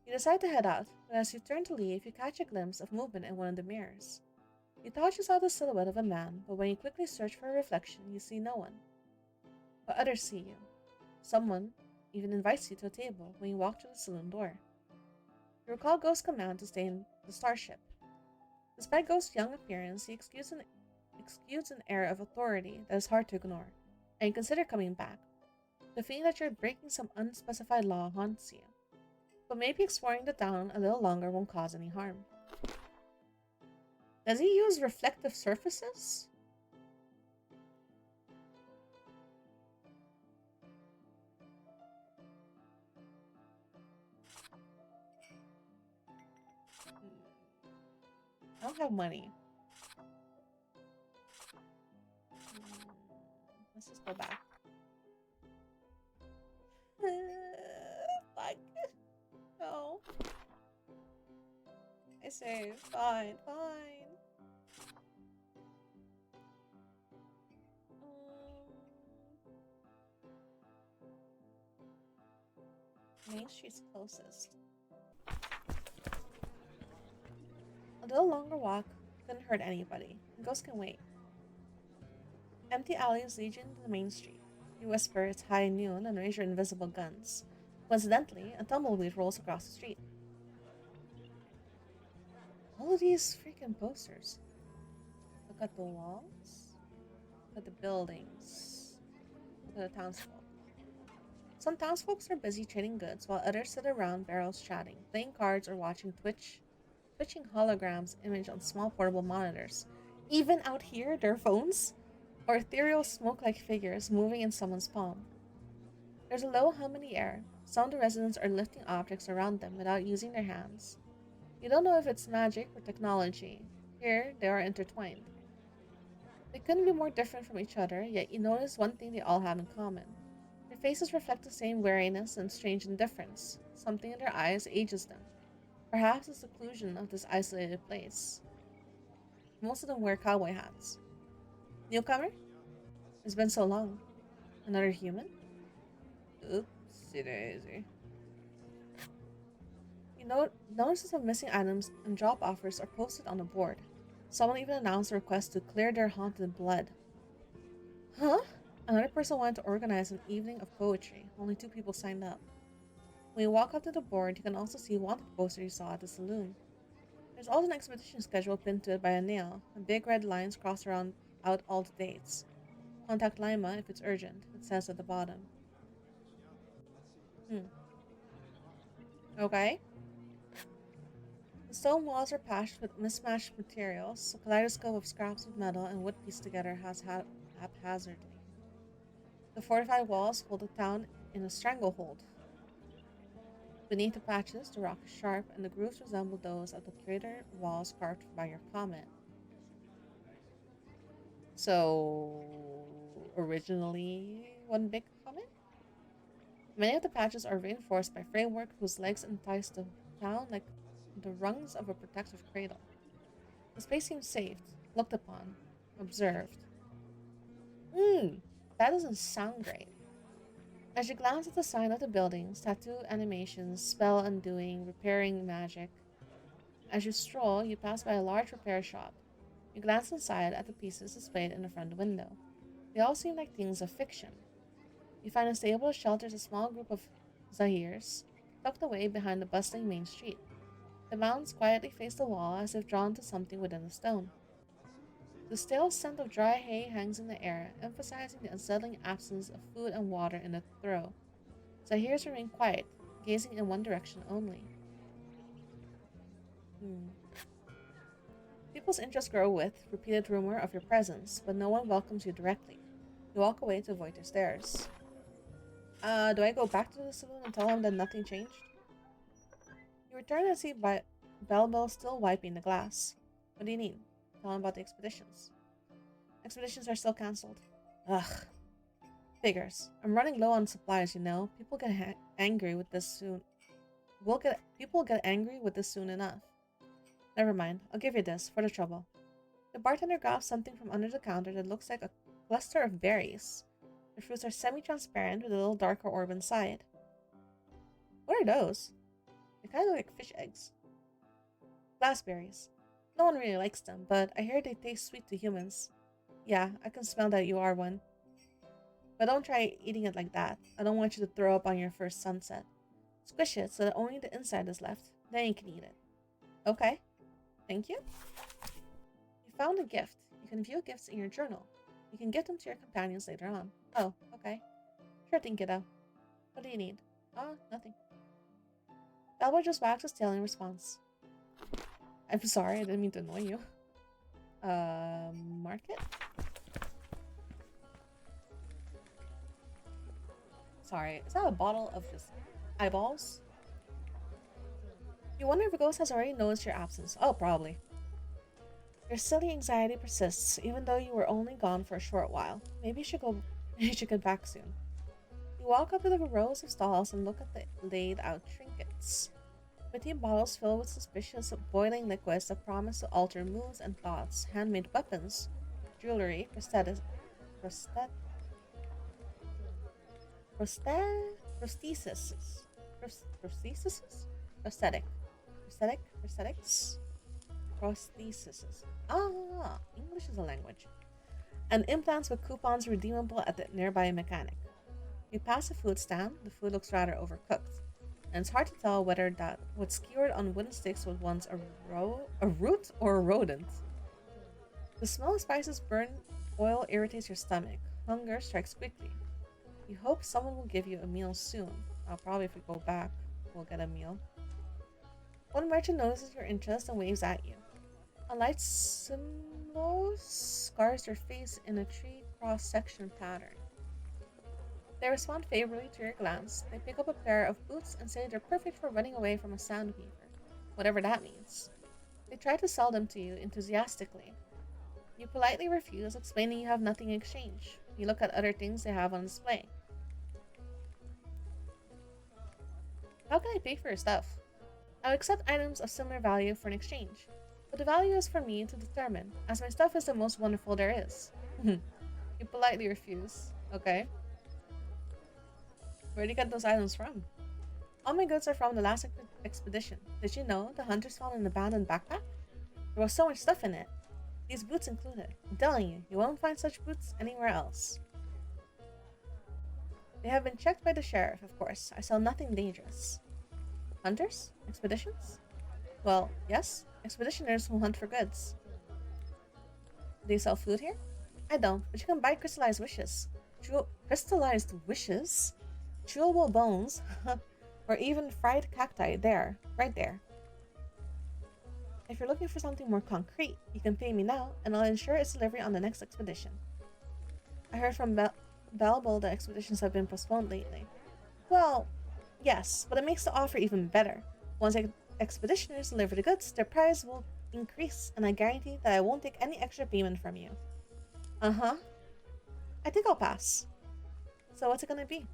You decide to head out, but as you turn to leave, you catch a glimpse of movement in one of the mirrors. You thought you saw the silhouette of a man, but when you quickly search for a reflection, you see no one. But others see you. Someone even invites you to a table when you walk through the saloon door. You recall Ghost's command to stay in the starship. Despite Ghost's young appearance, he exudes an air of authority that is hard to ignore, and you consider coming back. The feeling that you're breaking some unspecified law haunts you. But maybe exploring the town a little longer won't cause any harm. Does he use reflective surfaces? I don't have money. Let's just go back. Fuck. No. I say, fine. Main Street's closest. A little longer walk couldn't hurt anybody. Ghost can wait. Empty alleys lead you into the main street. You whisper it's high noon and raise your invisible guns. Coincidentally, a tumbleweed rolls across the street. All of these freaking posters. Look at the walls. Look at the buildings. Look at the townsfolk. Some townsfolk are busy trading goods, while others sit around barrels chatting, playing cards, or watching twitching holograms image on small portable monitors. Even out here, their phones? Or ethereal smoke-like figures moving in someone's palm. There's a low hum in the air. Some of the residents are lifting objects around them without using their hands. You don't know if it's magic or technology. Here, they are intertwined. They couldn't be more different from each other, yet you notice one thing they all have in common. Their faces reflect the same wariness and strange indifference. Something in their eyes ages them. Perhaps the seclusion of this isolated place. Most of them wear cowboy hats. Newcomer? It's been so long. Another human? Oopsie daisy. You notices of missing items and drop offers are posted on the board. Someone even announced a request to clear their haunted blood. Huh? Another person wanted to organize an evening of poetry. Only 2 people signed up. When you walk up to the board, you can also see wanted posters you saw at the saloon. There's also an expedition schedule pinned to it by a nail, and big red lines crossed around out all the dates. Contact Lima if it's urgent, it says at the bottom. Hmm. Okay. The stone walls are patched with mismatched materials, a kaleidoscope of scraps of metal and wood pieced together haphazardly. The fortified walls hold the town in a stranglehold. Beneath the patches, the rock is sharp, and the grooves resemble those of the crater walls carved by your comet. So, originally one big comet? Many of the patches are reinforced by framework whose legs entice the town like the rungs of a protective cradle. The space seems safe, looked upon, observed. Hmm, that doesn't sound great. As you glance at the sign of the buildings, tattoo animations, spell undoing, repairing magic. As you stroll, you pass by a large repair shop. You glance inside at the pieces displayed in the front window. They all seem like things of fiction. You find a stable that shelters a small group of Zahirs, tucked away behind the bustling main street. The mounds quietly face the wall as if drawn to something within the stone. The stale scent of dry hay hangs in the air, emphasizing the unsettling absence of food and water in the throw. Zahirs remain quiet, gazing in one direction only. Hmm. People's interest grow with repeated rumor of your presence, but no one welcomes you directly. You walk away to avoid their stares. Do I go back to the saloon and tell him that nothing changed? You return and see Belbel still wiping the glass. What do you need? Tell him about the expeditions. Expeditions are still cancelled. Ugh. Figures. I'm running low on supplies, you know. People get angry with this soon. People get angry with this soon enough. Never mind. I'll give you this for the trouble. The bartender grabs something from under the counter that looks like a cluster of berries. The fruits are semi-transparent with a little darker orb inside. What are those? They kind of look like fish eggs. Glassberries. No one really likes them, but I hear they taste sweet to humans. Yeah, I can smell that you are one. But don't try eating it like that. I don't want you to throw up on your first sunset. Squish it so that only the inside is left. Then you can eat it. Okay. Thank you. You found a gift. You can view gifts in your journal. You can give them to your companions later on. Oh, okay. Sure thing, kiddo. What do you need? Oh, nothing. Dalbo just wagged his tail in response. I'm sorry, I didn't mean to annoy you. Market? Sorry, is that a bottle of just eyeballs? You wonder if a ghost has already noticed your absence. Oh, probably. Your silly anxiety persists, even though you were only gone for a short while. Maybe you should go. You should get back soon. You walk up to the rows of stalls and look at the laid-out trinkets. Petite bottles filled with suspicious boiling liquids that promise to alter moods and thoughts, handmade weapons, jewelry, prostheses, prostheses, prosthetics, prostheses. Ah, English is a language. And implants with coupons redeemable at the nearby mechanic. You pass a food stand. The food looks rather overcooked, and it's hard to tell whether that what's skewered on wooden sticks was once a root or a rodent. The smell of spices burnt oil irritates your stomach. Hunger strikes quickly. You hope someone will give you a meal soon. Probably if we go back, we'll get a meal. One merchant notices your interest and waves at you. A light symbol scars your face in a tree cross-section pattern. They respond favorably to your glance. They pick up a pair of boots and say they're perfect for running away from a sound weaver, whatever that means. They try to sell them to you enthusiastically. You politely refuse, explaining you have nothing in exchange. You look at other things they have on display. How can I pay for your stuff? I'll accept items of similar value for an exchange, but the value is for me to determine, as my stuff is the most wonderful there is. You politely refuse. Okay. Where do you get those items from? All my goods are from the last expedition. Did you know the hunters found an abandoned backpack? There was so much stuff in it. These boots included. I'm telling you, you won't find such boots anywhere else. They have been checked by the sheriff, of course. I sell nothing dangerous. Hunters? Expeditions? Well, yes. Expeditioners who hunt for goods. Do you sell food here? I don't, but you can buy crystallized wishes. Crystallized wishes? Chewable bones? Or even fried cacti there, right there. If you're looking for something more concrete, you can pay me now, and I'll ensure its delivery on the next expedition. I heard from Balbal that expeditions have been postponed lately. Well, yes, but it makes the offer even better. Once expeditioners deliver the goods, their price will increase, and I guarantee that I won't take any extra payment from you. Uh-huh. I think I'll pass. So what's it gonna be?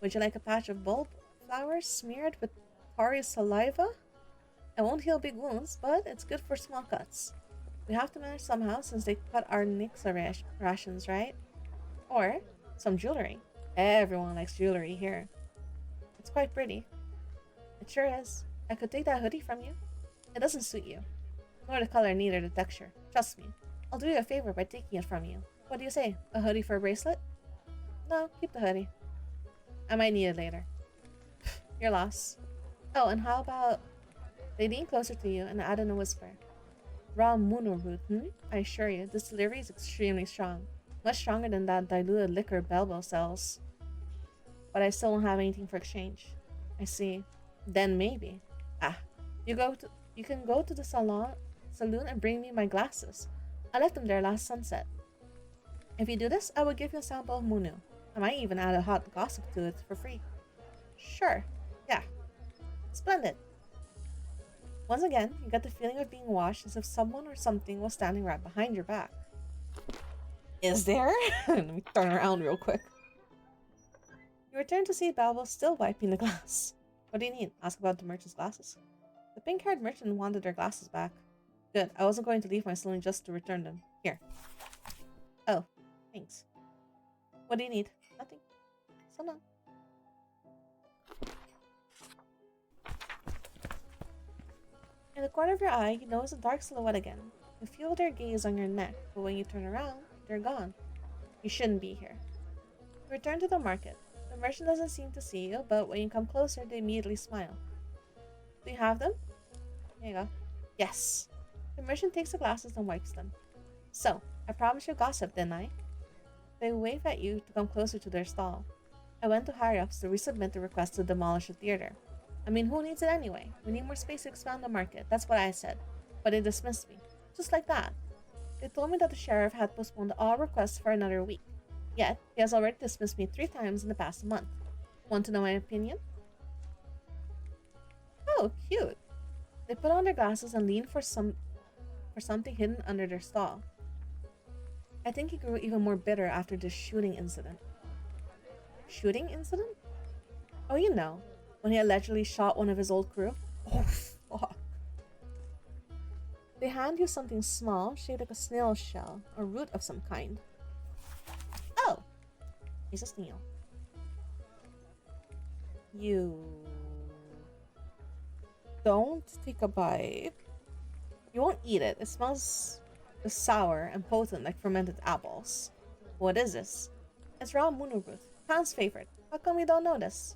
Would you like a patch of bulb flowers smeared with Tori's saliva? It won't heal big wounds, but it's good for small cuts. We have to manage somehow since they cut our Nixa rations, right? Or some jewelry. Everyone likes jewelry here. It's quite pretty. It sure is. I could take that hoodie from you. It doesn't suit you. Nor the color, neither the texture. Trust me. I'll do you a favor by taking it from you. What do you say? A hoodie for a bracelet? No, keep the hoodie. I might need it later. Your loss. Oh, and how about... They lean closer to you and add in a whisper. Raw mooner root, I assure you, this delivery is extremely strong. Much stronger than that diluted liquor Belbo sells. But I still don't have anything for exchange. I see. Then maybe. You can go to the saloon and bring me my glasses. I left them there last sunset. If you do this, I will give you a sample of Munu. I might even add a hot gossip to it for free. Sure. Yeah. Splendid. Once again, you get the feeling of being watched as if someone or something was standing right behind your back. Is there? Let me turn around real quick. You return to see Balbo still wiping the glass. What do you need? Ask about the merchant's glasses. The pink-haired merchant wanted their glasses back. Good. I wasn't going to leave my saloon just to return them. Here. Oh, thanks. What do you need? Nothing. So long. In the corner of your eye, you notice a dark silhouette again. You feel their gaze on your neck, but when you turn around, they're gone. You shouldn't be here. You return to the market. The merchant doesn't seem to see you, but when you come closer, they immediately smile. Do you have them? Here you go. Yes. The merchant takes the glasses and wipes them. So, I promised you gossip, didn't I? They wave at you to come closer to their stall. I went to higher-ups to resubmit the request to demolish the theater. I mean, who needs it anyway? We need more space to expand the market. That's what I said. But they dismissed me. Just like that. They told me that the sheriff had postponed all requests for another week. Yet, he has already dismissed me 3 times in the past month. Want to know my opinion? Oh, cute. They put on their glasses and lean for something hidden under their stall. I think he grew even more bitter after this shooting incident. Shooting incident? Oh, you know, when he allegedly shot one of his old crew? Oh, fuck. They hand you something small, shaped like a snail shell, a root of some kind. Oh! He's a snail. You... don't take a bite. You won't eat it. It smells sour and potent like fermented apples. What is this? It's raw moonerroot. Pound's favorite. How come you don't know this?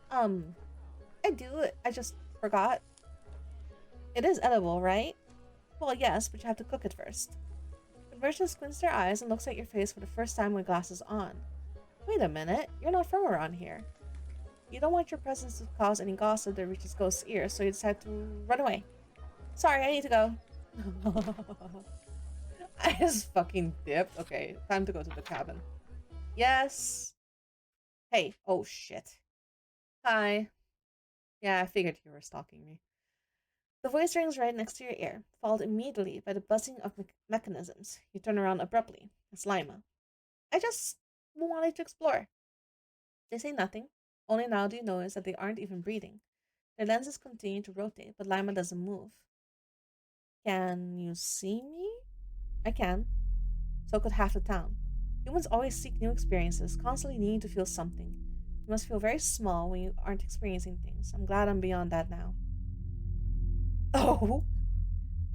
I do. I just forgot. It is edible, right? Well, yes, but you have to cook it first. The merchant squints their eyes and looks at your face for the first time with glasses on. Wait a minute. You're not from around here. You don't want your presence to cause any gossip that reaches Ghost's ears, so you decide to run away. Sorry, I need to go. I just fucking dipped. Okay, time to go to the cabin. Yes. Hey. Oh, shit. Hi. Yeah, I figured you were stalking me. The voice rings right next to your ear, followed immediately by the buzzing of mechanisms. You turn around abruptly. It's Lima. I just wanted to explore. They say nothing. Only now do you notice that they aren't even breathing. Their lenses continue to rotate, but Lima doesn't move. Can you see me? I can. So could half the town. Humans always seek new experiences, constantly needing to feel something. You must feel very small when you aren't experiencing things. I'm glad I'm beyond that now. Oh!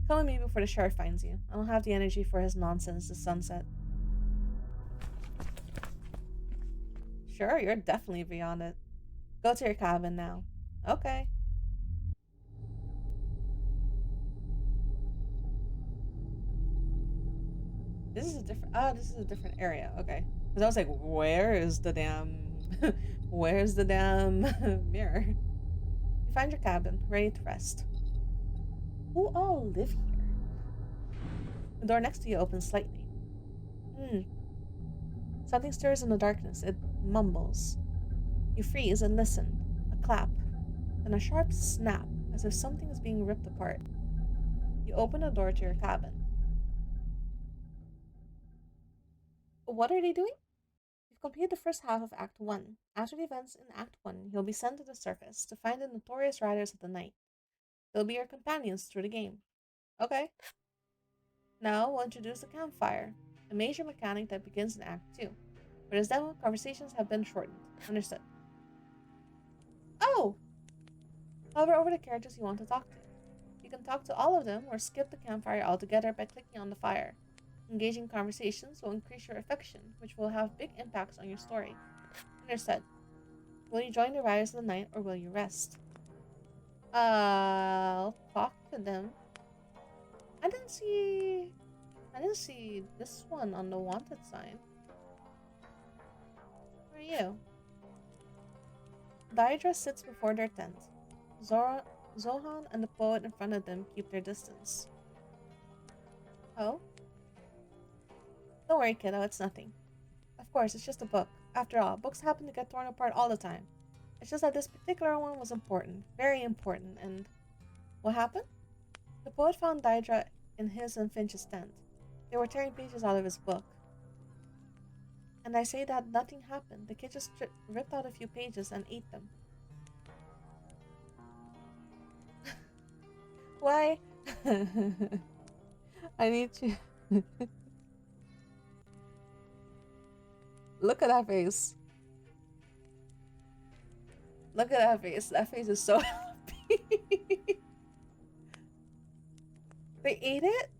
Come with me before the sheriff finds you. I don't have the energy for his nonsense this sunset. Sure, you're definitely beyond it. Go to your cabin now. Okay. This is a different area. Okay. Because I was like, where is the damn, where's the damn mirror? You find your cabin, ready to rest. Who all live here? The door next to you opens slightly. Hmm. Something stirs in the darkness. It mumbles. You freeze and listen. A clap, then a sharp snap, as if something is being ripped apart. You open the door to your cabin. What are they doing? You've completed the first half of Act 1. After the events in Act 1, you'll be sent to the surface to find the notorious riders of the night. They'll be your companions through the game. Okay. Now we'll introduce the campfire, a major mechanic that begins in Act 2. For this demo, conversations have been shortened. Understood. Oh! Hover over the characters you want to talk to. You can talk to all of them or skip the campfire altogether by clicking on the fire. Engaging conversations will increase your affection, which will have big impacts on your story. Understood. Will you join the riders of the night or will you rest? I'll talk to them. I didn't see this one on the wanted sign. Who are you? Daedra sits before their tent. Zohan and the poet in front of them keep their distance. Oh? Don't worry, kiddo, it's nothing. Of course, it's just a book. After all, books happen to get torn apart all the time. It's just that this particular one was important, very important, and what happened? The poet found Daedra in his and Finch's tent. They were tearing pages out of his book. And I say that nothing happened. The kid just ripped out a few pages and ate them. Why? I need to. Look at that face. Look at that face. That face is so happy. They ate it?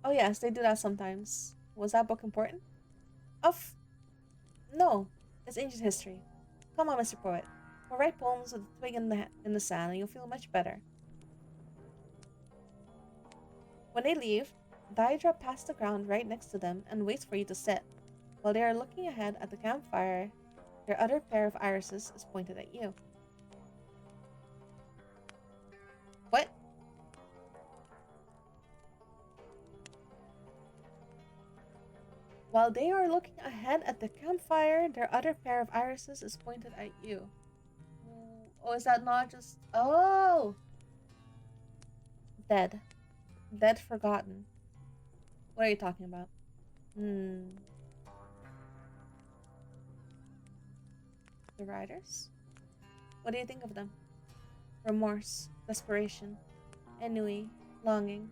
Oh, yes, they do that sometimes. Was that book important? Of. No, it's ancient history. Come on, Mr. Poet. We'll write poems with a twig in the sand and you'll feel much better. When they leave, Daedra passes the ground right next to them and waits for you to sit. While they are looking ahead at the campfire, their other pair of irises is pointed at you. What? While they are looking ahead at the campfire, their other pair of irises is pointed at you. Oh, is that not just... Oh! Dead. Dead forgotten. What are you talking about? The riders? What do you think of them? Remorse, desperation, ennui, longing.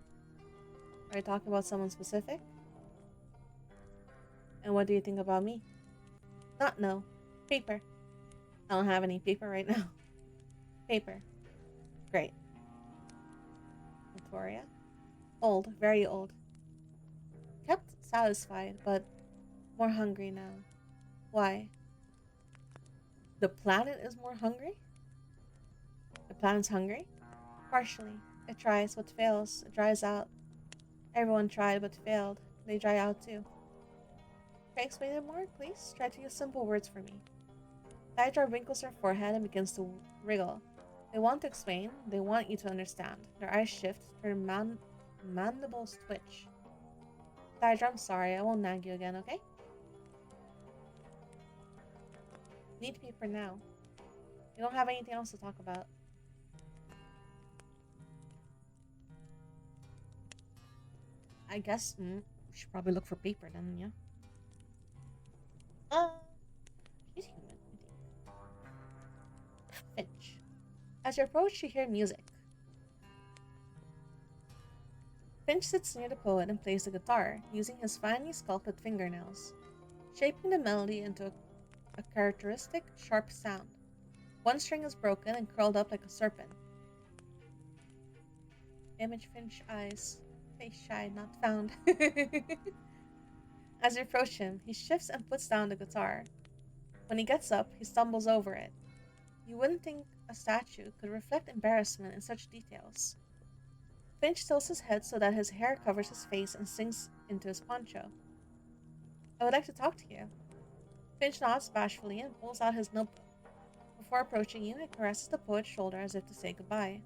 Are you talking about someone specific? And what do you think about me? Not no. Paper. I don't have any paper right now. Paper. Great. Victoria? Old, very old. Kept satisfied, but more hungry now. Why? The planet is more hungry? The planet's hungry? Partially. It tries but fails. It dries out. Everyone tried but failed. They dry out too. Can I explain it more, please? Try to use simple words for me. Daedra wrinkles her forehead and begins to wriggle. They want to explain. They want you to understand. Their eyes shift. Their mandibles twitch. Daedra, I'm sorry. I won't nag you again, okay? Need paper now. You don't have anything else to talk about. I guess we should probably look for paper then, yeah? She's human, I think. Finch. As you approach, you hear music. Finch sits near the poet and plays the guitar, using his finely sculpted fingernails, shaping the melody into a characteristic, sharp sound. One string is broken and curled up like a serpent. Image Finch eyes. Face shy, not found. As you approach him, he shifts and puts down the guitar. When he gets up, he stumbles over it. You wouldn't think a statue could reflect embarrassment in such details. Finch tilts his head so that his hair covers his face and sinks into his poncho. I would like to talk to you. Finch nods bashfully and pulls out his notebook. Before approaching you, he caresses the poet's shoulder as if to say goodbye.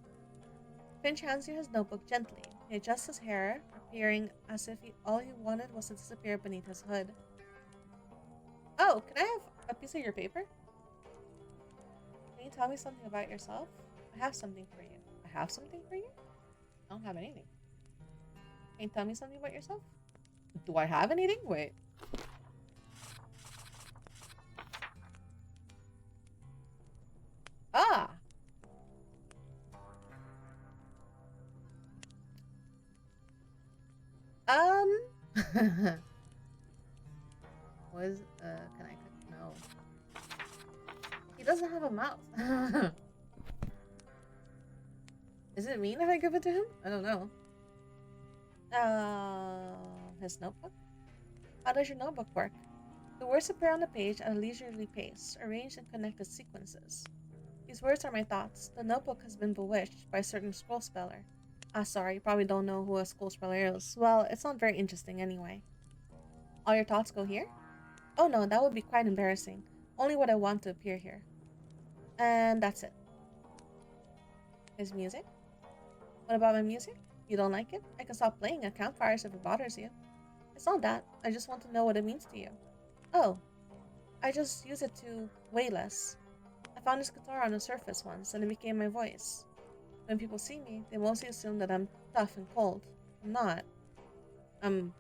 Finch hands you his notebook gently. He adjusts his hair, appearing as if all he wanted was to disappear beneath his hood. Oh, can I have a piece of your paper? Can you tell me something about yourself? I have something for you. I have something for you? I don't have anything. Can you tell me something about yourself? Do I have anything? Wait. Ah! Was, can I, no. He doesn't have a mouth. Is it mean if I give it to him? I don't know. His notebook? How does your notebook work? The words appear on the page at a leisurely pace, arranged in connected sequences. These words are my thoughts. The notebook has been bewitched by a certain scroll speller. Ah, sorry, you probably don't know who a scroll speller is. Well, it's not very interesting anyway. All your thoughts go here? Oh no, that would be quite embarrassing. Only what I want to appear here. And that's it. His music? What about my music? You don't like it? I can stop playing at campfires if it bothers you. It's not that. I just want to know what it means to you. Oh, I just use it to weigh less. I found this guitar on the surface once, and it became my voice. When people see me, they mostly assume that I'm tough and cold. I'm not. I'm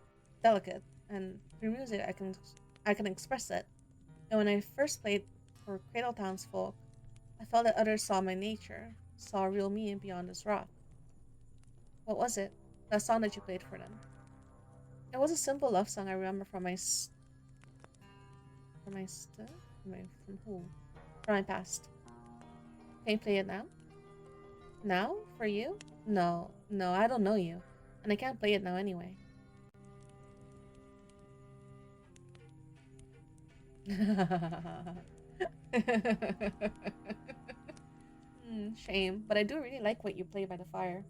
delicate, and through music I can express it. And when I first played for Cradle Townsfolk, I felt that others saw my nature, saw real me beyond this rock. What was it? That song that you played for them? It was a simple love song I remember from from who? From my past. Can you play it now? Now? For you? No, I don't know you. And I can't play it now anyway. Shame, but I do really like what you play by the fire.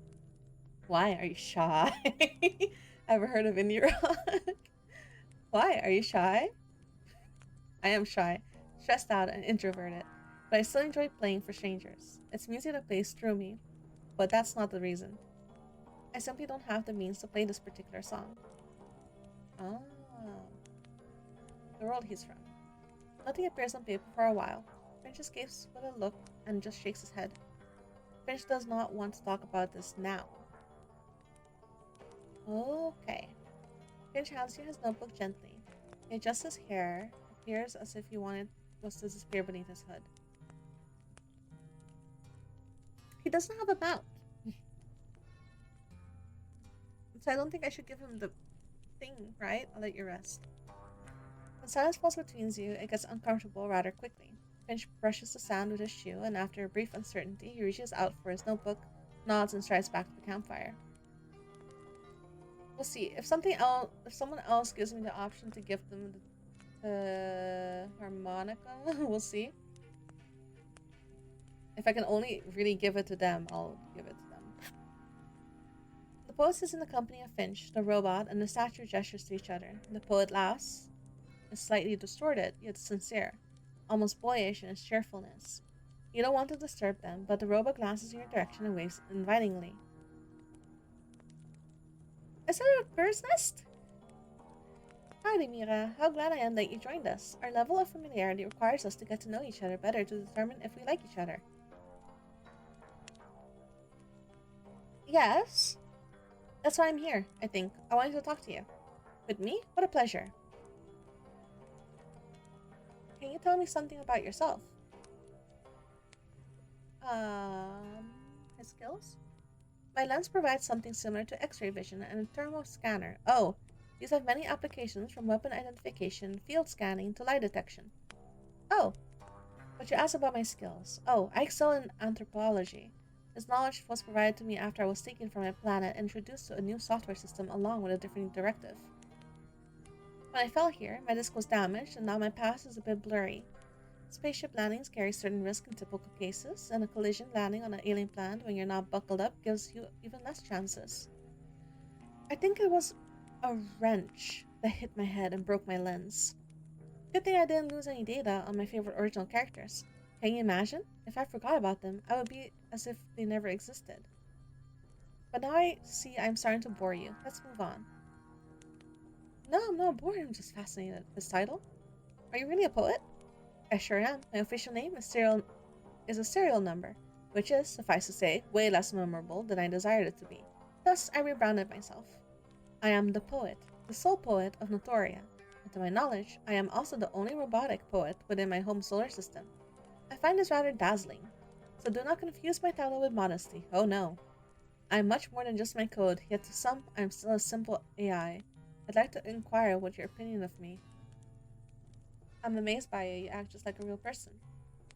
Why? Are you shy? Ever heard of indie rock? Why? Are you shy? I am shy, stressed out, and introverted, but I still enjoy playing for strangers. It's music that plays through me, but that's not the reason. I simply don't have the means to play this particular song. Ah, the world he's from. Nothing appears on paper for a while. Finch escapes with a look and just shakes his head. Finch does not want to talk about this now. Okay. Finch hands you his notebook gently. He adjusts his hair, appears as if he was to disappear beneath his hood. He doesn't have a mouth. So I don't think I should give him the thing, right? I'll let you rest. When silence falls between you, it gets uncomfortable rather quickly. Finch brushes the sand with his shoe, and after a brief uncertainty, he reaches out for his notebook, nods, and strides back to the campfire. We'll see. If someone else gives me the option to give them the harmonica, we'll see. If I can only really give it to them, I'll give it to them. The poet is in the company of Finch, the robot, and the statue gestures to each other. The poet laughs, is slightly distorted, yet sincere, almost boyish in its cheerfulness. You don't want to disturb them, but the robot glances in your direction and waves invitingly. Is that a bird's nest? Howdy, Mira. How glad I am that you joined us. Our level of familiarity requires us to get to know each other better to determine if we like each other. Yes? That's why I'm here, I think. I wanted to talk to you. With me? What a pleasure. Can you tell me something about yourself? His skills? My lens provides something similar to X-ray vision and a thermal scanner. Oh, these have many applications from weapon identification, field scanning, to lie detection. Oh, but you asked about my skills. Oh, I excel in anthropology. This knowledge was provided to me after I was taken from my planet and introduced to a new software system along with a different directive. When I fell here, my disc was damaged, and now my path is a bit blurry. Spaceship landings carry certain risks in typical cases, and a collision landing on an alien planet when you're not buckled up gives you even less chances. I think it was a wrench that hit my head and broke my lens. Good thing I didn't lose any data on my favorite original characters. Can you imagine? If I forgot about them, I would be as if they never existed. But now I see I'm starting to bore you. Let's move on. No, I'm not bored, I'm just fascinated. This title? Are you really a poet? I sure am. My official name is a serial number, which is, suffice to say, way less memorable than I desired it to be. Thus, I rebranded myself. I am the poet, the sole poet of Notoria, and to my knowledge, I am also the only robotic poet within my home solar system. I find this rather dazzling, so do not confuse my title with modesty. Oh no. I am much more than just my code, yet to some, I am still a simple AI. I'd like to inquire what your opinion of me. I'm amazed by you. You act just like a real person.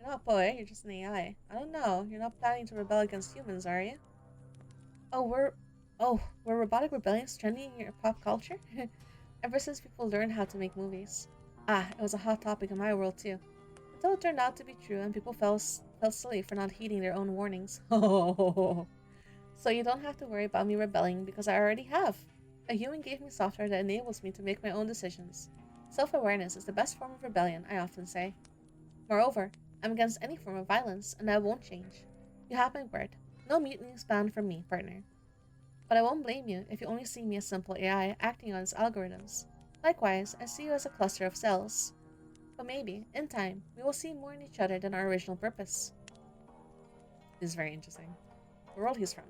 You're not a poet, you're just an AI. I don't know. You're not planning to rebel against humans, are you? Oh, were robotic rebellions trending in your pop culture? Ever since people learned how to make movies. Ah, it was a hot topic in my world too. Until it turned out to be true and people felt silly for not heeding their own warnings. So you don't have to worry about me rebelling because I already have. A human gave me software that enables me to make my own decisions. Self-awareness is the best form of rebellion, I often say. Moreover, I'm against any form of violence, and that won't change. You have my word. No mutinies planned from me, partner. But I won't blame you if you only see me as simple AI acting on its algorithms. Likewise, I see you as a cluster of cells. But maybe, in time, we will see more in each other than our original purpose. This is very interesting. The world he's from.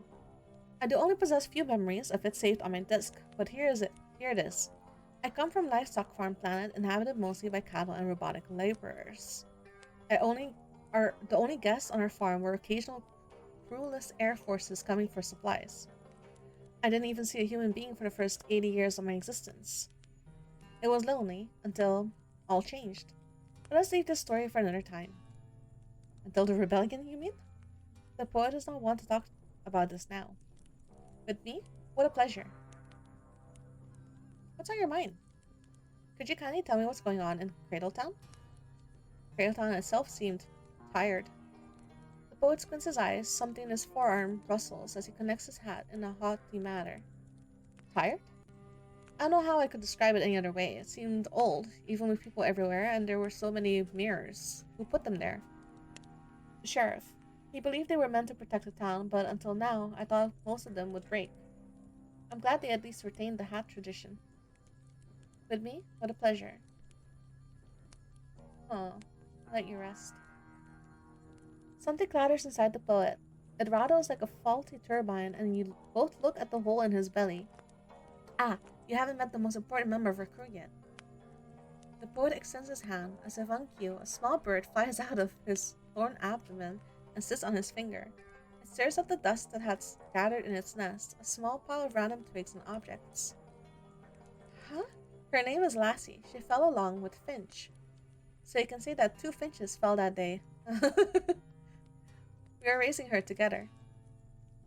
I do only possess few memories of it saved on my disk, but here is it. Here it is. I come from livestock farm planet inhabited mostly by cattle and robotic laborers. The only guests on our farm were occasional crewless air forces coming for supplies. I didn't even see a human being for the first 80 years of my existence. It was lonely until all changed. But let's leave this story for another time. Until the rebellion, you mean? The poet does not want to talk about this now. With me? What a pleasure. What's on your mind? Could you kindly tell me what's going on in Cradletown? Cradletown itself seemed tired. The poet squints his eyes, something in his forearm rustles as he connects his hat in a haughty manner. Tired? I don't know how I could describe it any other way. It seemed old, even with people everywhere, and there were so many mirrors. Who put them there? The sheriff. He believed they were meant to protect the town, but until now, I thought most of them would break. I'm glad they at least retained the hat tradition. With me? What a pleasure. Oh, let you rest. Something clatters inside the poet. It rattles like a faulty turbine, and you both look at the hole in his belly. Ah, you haven't met the most important member of our crew yet. The poet extends his hand, as if on cue, a small bird flies out of his torn abdomen and sits on his finger. It stirs up the dust that had gathered in its nest, a small pile of random twigs and objects. Huh? Her name is Lassie. She fell along with Finch. So you can say that two finches fell that day. We are raising her together.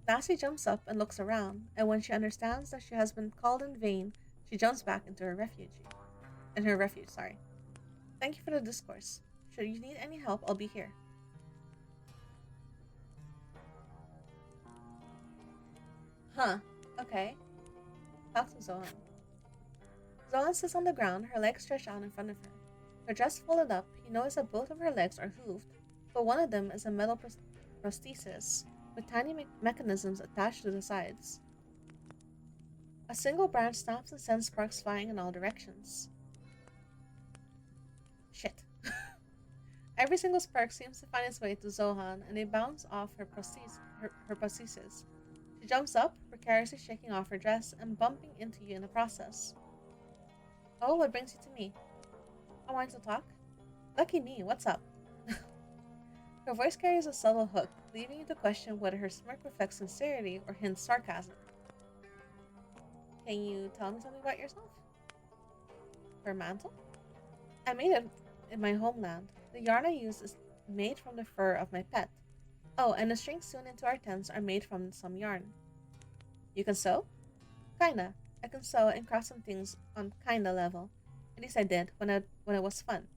Lassie jumps up and looks around, and when she understands that she has been called in vain, she jumps back into her refuge. Thank you for the discourse. Should you need any help, I'll be here. Huh. Okay. Talk to Zohan. Zohan sits on the ground, her legs stretched out in front of her. Her dress folded up, you notice that both of her legs are hooved, but one of them is a metal prosthesis with tiny mechanisms attached to the sides. A single branch snaps and sends sparks flying in all directions. Shit. Every single spark seems to find its way to Zohan, and they bounce off her prosthesis. She jumps up, precariously shaking off her dress and bumping into you in the process. Oh, what brings you to me? I wanted to talk? Lucky me, what's up? Her voice carries a subtle hook, leaving you to question whether her smirk reflects sincerity or hints sarcasm. Can you tell me something about yourself? Her mantle? I made it in my homeland. The yarn I use is made from the fur of my pet. Oh, and the strings sewn into our tents are made from some yarn. You can sew? Kinda. I can sew and craft some things on kinda level. At least I did when it was fun.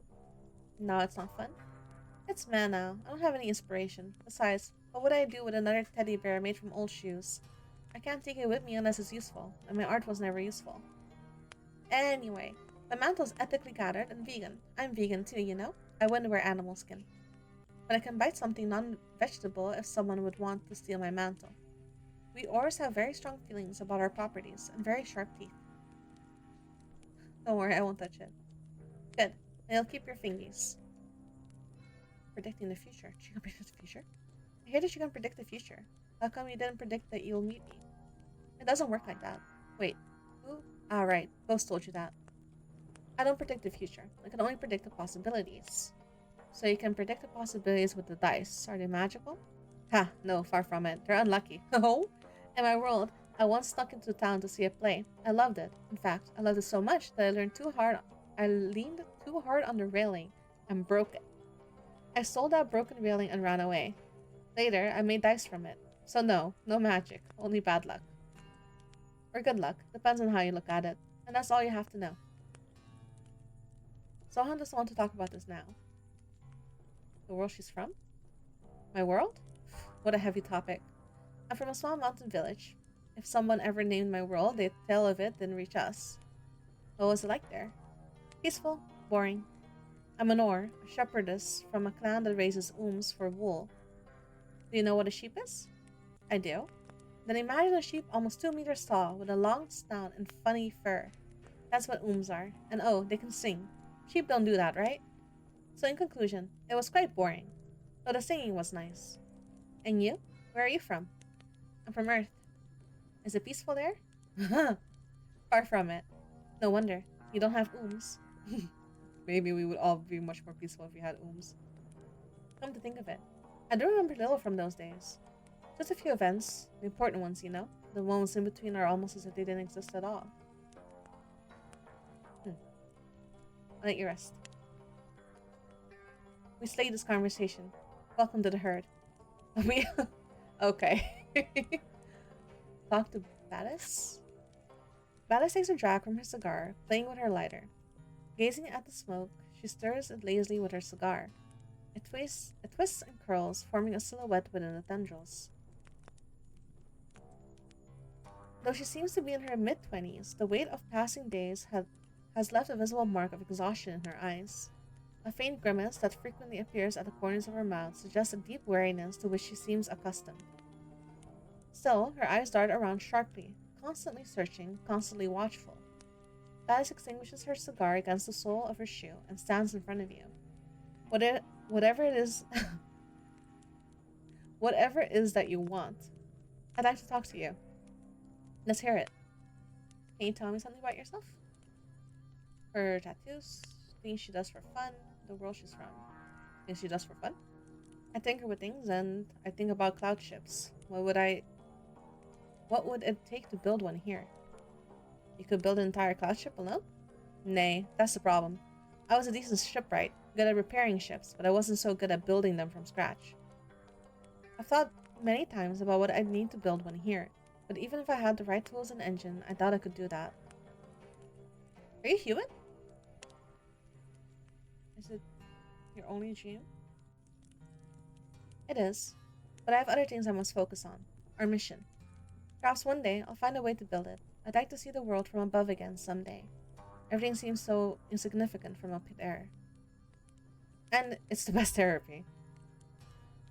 Now it's not fun. It's man now. I don't have any inspiration. Besides, what would I do with another teddy bear made from old shoes? I can't take it with me unless it's useful, and my art was never useful. Anyway, the mantle's ethically gathered and vegan. I'm vegan too, you know? I wouldn't wear animal skin. But I can bite something non-vegetable if someone would want to steal my mantle. We Ors have very strong feelings about our properties and very sharp teeth. Don't worry, I won't touch it. Good. And you'll keep your fingies. Predicting the future. She can predict the future? I hear that she can predict the future. How come you didn't predict that you'll meet me? It doesn't work like that. Wait. Who? Ah, right. Ghost told you that. I don't predict the future. I can only predict the possibilities. So you can predict the possibilities with the dice. Are they magical? Ha, no, far from it. They're unlucky. Oh? In my world, I once snuck into town to see a play. I loved it. In fact, I loved it so much that I leaned too hard on the railing and broke it. I stole that broken railing and ran away. Later, I made dice from it. So no magic, only bad luck. Or good luck, depends on how you look at it. And that's all you have to know. Sohan doesn't want to talk about this now. The world she's from? My world? What a heavy topic. I'm from a small mountain village. If someone ever named my world, the tale of it didn't reach us. What was it like there? Peaceful, boring. I'm an Or, a shepherdess from a clan that raises for wool. Do you know what a sheep is? I do. Then imagine a sheep almost 2 meters tall with a long snout and funny fur. That's what are. And oh, they can sing. Sheep don't do that, right? So in conclusion, it was quite boring. Though the singing was nice. And you? Where are you from? I'm from Earth. Is it peaceful there? Far from it. No wonder. You don't have Maybe we would all be much more peaceful if we had Come to think of it, I do remember little from those days. Just a few events, the important ones, you know? The ones in between are almost as if they didn't exist at all. I'll let you rest. We slayed this conversation. Welcome to the herd. We... Okay. Talk to Batis? Batis takes a drag from her cigar, playing with her lighter. Gazing at the smoke, she stirs it lazily with her cigar. It twists and curls, forming a silhouette within the tendrils. Though she seems to be in her mid-20s, the weight of passing days has left a visible mark of exhaustion in her eyes. A faint grimace that frequently appears at the corners of her mouth suggests a deep weariness to which she seems accustomed. Still, her eyes dart around sharply, constantly searching, constantly watchful. Batis extinguishes her cigar against the sole of her shoe and stands in front of you. Whatever it is, whatever it is that you want, I'd like to talk to you. Let's hear it. Can you tell me something about yourself? Her tattoos, things she does for fun, the world she's from, things she does for fun. I tinker with things, and I think about cloud ships. What would it take to build one here? You could build an entire cloud ship alone? Nay, that's the problem. I was a decent shipwright, good at repairing ships, but I wasn't so good at building them from scratch. I've thought many times about what I'd need to build one here, but even if I had the right tools and engine, I doubt I could do that. Are you human? Is it your only dream? It is, but I have other things I must focus on. Our mission. Perhaps one day I'll find a way to build it. I'd like to see the world from above again someday. Everything seems so insignificant from up there. And it's the best therapy.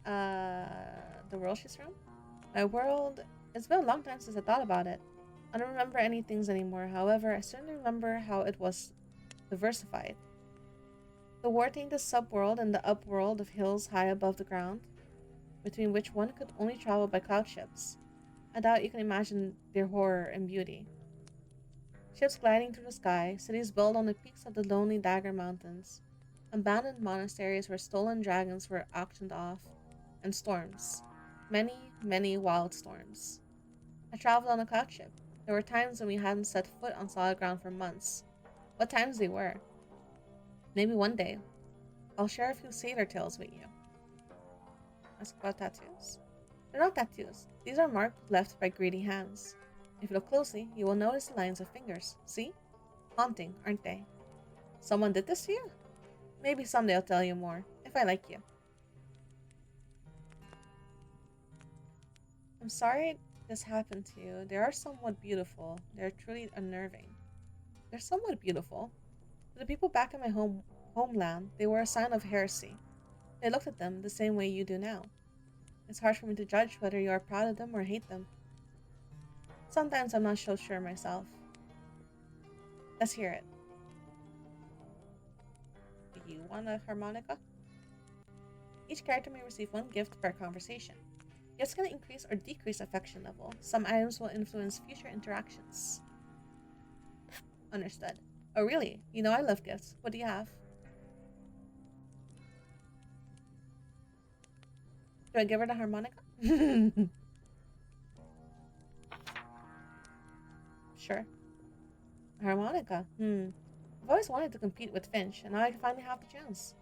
The world she's from? My world... It's been a long time since I thought about it. I don't remember any things anymore. However, I certainly remember how it was diversified. The war-tainted subworld and the upworld of hills high above the ground, between which one could only travel by cloud ships. I doubt you can imagine their horror and beauty. Ships gliding through the sky, cities built on the peaks of the lonely Dagger Mountains, abandoned monasteries where stolen dragons were auctioned off, and storms. Many, many wild storms. I traveled on a cloud ship. There were times when we hadn't set foot on solid ground for months. What times they were. Maybe one day, I'll share a few sailor tales with you. Ask about tattoos? They're not tattoos. These are marks left by greedy hands. If you look closely, you will notice the lines of fingers. See? Haunting, aren't they? Someone did this to you? Maybe someday I'll tell you more, if I like you. I'm sorry this happened to you. They are somewhat beautiful. They're truly unnerving. They're somewhat beautiful. To the people back in my homeland, they were a sign of heresy. They looked at them the same way you do now. It's hard for me to judge whether you are proud of them or hate them. Sometimes I'm not so sure myself. Let's hear it. Do you want a harmonica? Each character may receive one gift per conversation. Gifts can increase or decrease affection level. Some items will influence future interactions. Understood. Oh really? You know I love gifts. What do you have? Do I give her the harmonica? Sure. A harmonica. I've always wanted to compete with Finch, and now I finally have the chance.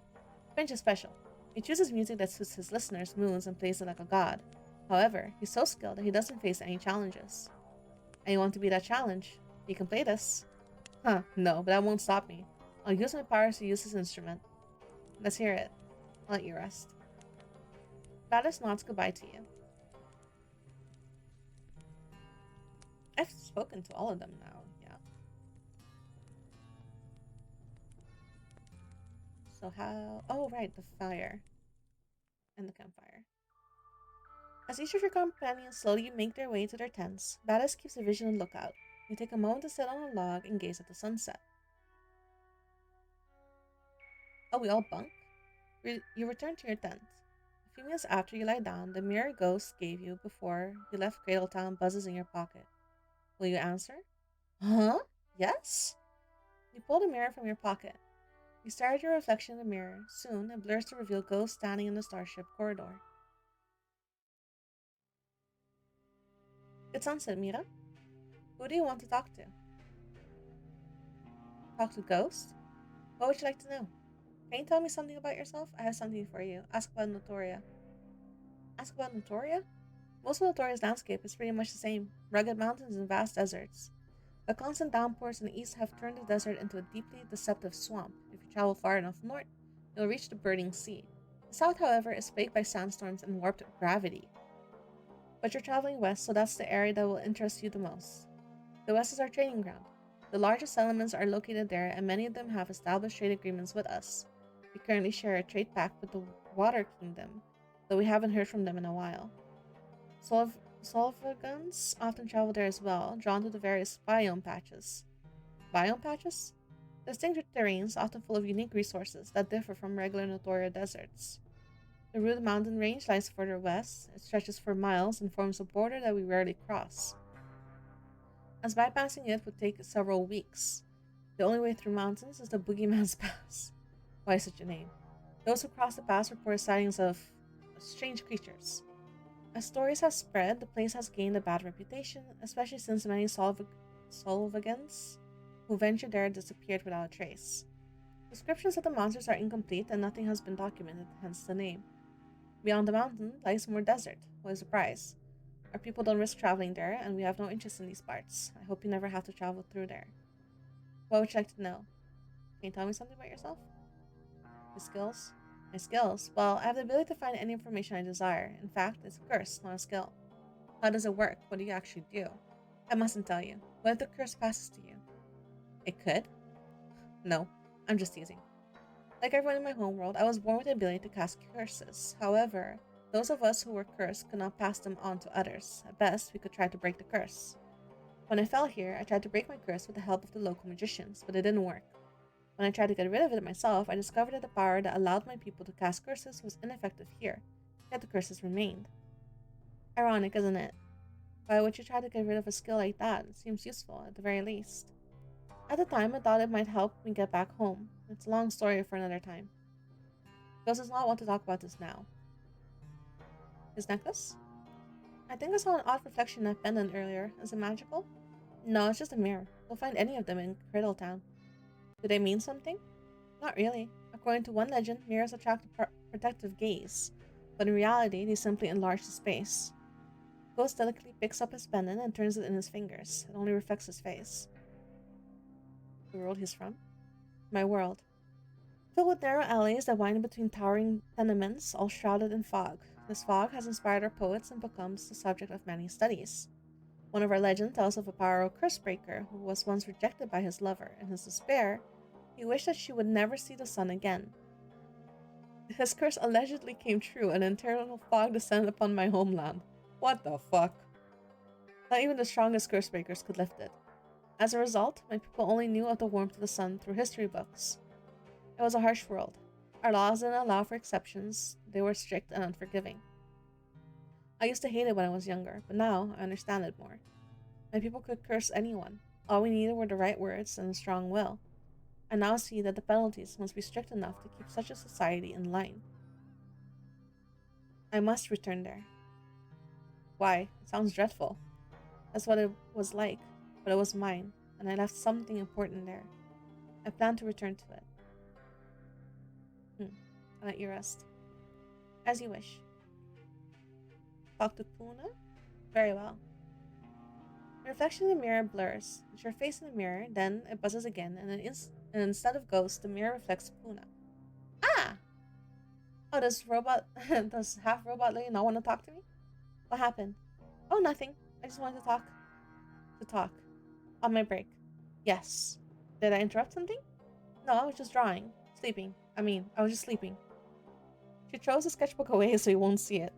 Finch is special. He chooses music that suits his listeners' moods and plays it like a god. However, he's so skilled that he doesn't face any challenges. And you want to be that challenge? You can play this. Huh, no, but that won't stop me. I'll use my powers to use his instrument. Let's hear it. I'll let you rest. Gladys nods goodbye to you. I've spoken to all of them now, yeah. So how... Oh, right, the fire. And the campfire. As each of your companions slowly make their way to their tents, Gladys keeps a vigilant lookout. You take a moment to sit on a log and gaze at the sunset. Oh, we all bunk? You return to your tent. A few minutes after you lie down, the mirror ghost gave you before you left Cradletown buzzes in your pocket. Will you answer? Huh? Yes? You pull the mirror from your pocket. You stare at your reflection in the mirror. Soon, it blurs to reveal Ghost standing in the starship corridor. Good sunset, Mira. Who do you want to talk to? Talk to Ghost? What would you like to know? Can you tell me something about yourself? I have something for you. Ask about Notoria. Ask about Notoria? Most of Notoria's landscape is pretty much the same. Rugged mountains and vast deserts. The constant downpours in the east have turned the desert into a deeply deceptive swamp. If you travel far enough north, you'll reach the burning sea. The south, however, is plagued by sandstorms and warped gravity. But you're traveling west, so that's the area that will interest you the most. The west is our training ground. The largest settlements are located there, and many of them have established trade agreements with us. We currently share a trade pact with the Water Kingdom, though we haven't heard from them in a while. Solvagans often travel there as well, drawn to the various biome patches. Biome patches? Distinct terrains, often full of unique resources that differ from regular Notoria deserts. The Rude Mountain Range lies further west. It stretches for miles and forms a border that we rarely cross, as bypassing it would take several weeks. The only way through mountains is the Boogeyman's Pass. Why such a name? Those who cross the pass report sightings of strange creatures. As stories have spread, the place has gained a bad reputation, especially since many Solvagans who ventured there disappeared without a trace. Descriptions of the monsters are incomplete and nothing has been documented, hence the name. Beyond the mountain lies more desert. What a surprise. Our people don't risk traveling there, and we have no interest in these parts. I hope you never have to travel through there. What would you like to know? Can you tell me something about yourself? Your skills? My skills? Well, I have the ability to find any information I desire. In fact, it's a curse, not a skill. How does it work? What do you actually do? I mustn't tell you. What if the curse passes to you? It could? No, I'm just teasing. Like everyone in my homeworld, I was born with the ability to cast curses. However, those of us who were cursed could not pass them on to others. At best, we could try to break the curse. When I fell here, I tried to break my curse with the help of the local magicians, but it didn't work. When I tried to get rid of it myself, I discovered that the power that allowed my people to cast curses was ineffective here, yet the curses remained. Ironic, isn't it? Why would you try to get rid of a skill like that? It seems useful, at the very least. At the time, I thought it might help me get back home. It's a long story for another time. Ghost does not want to talk about this now. His necklace? I think I saw an odd reflection in that pendant earlier. Is it magical? No, it's just a mirror. You'll find any of them in Cradletown. Do they mean something? Not really. According to one legend, mirrors attract a protective gaze, but in reality, they simply enlarge the space. Ghost delicately picks up his pendant and turns it in his fingers. It only reflects his face. The world he's from? my world. Filled with narrow alleys that wind between towering tenements, all shrouded in fog. This fog has inspired our poets and becomes the subject of many studies. One of our legends tells of a powerful curse breaker who was once rejected by his lover. In his despair, he wished that she would never see the sun again. His curse allegedly came true, and an internal fog descended upon my homeland. What the fuck? Not even the strongest curse breakers could lift it. As a result, my people only knew of the warmth of the sun through history books. It was a harsh world. Our laws didn't allow for exceptions, they were strict and unforgiving. I used to hate it when I was younger, but now I understand it more. My people could curse anyone. All we needed were the right words and a strong will. I now see that the penalties must be strict enough to keep such a society in line. I must return there. Why? It sounds dreadful. That's what it was like, but it was mine, and I left something important there. I plan to return to it. I'll let you rest. As you wish. Talk to Puna? Very well. The reflection in the mirror blurs. It's your face in the mirror, then it buzzes again, and instead of ghost, the mirror reflects Puna. Ah! Oh, does half robot lady not want to talk to me? What happened? Oh, nothing. I just wanted to talk. To talk. On my break. Yes. Did I interrupt something? No, I was just drawing. Sleeping. I was just sleeping. She throws the sketchbook away so you won't see it.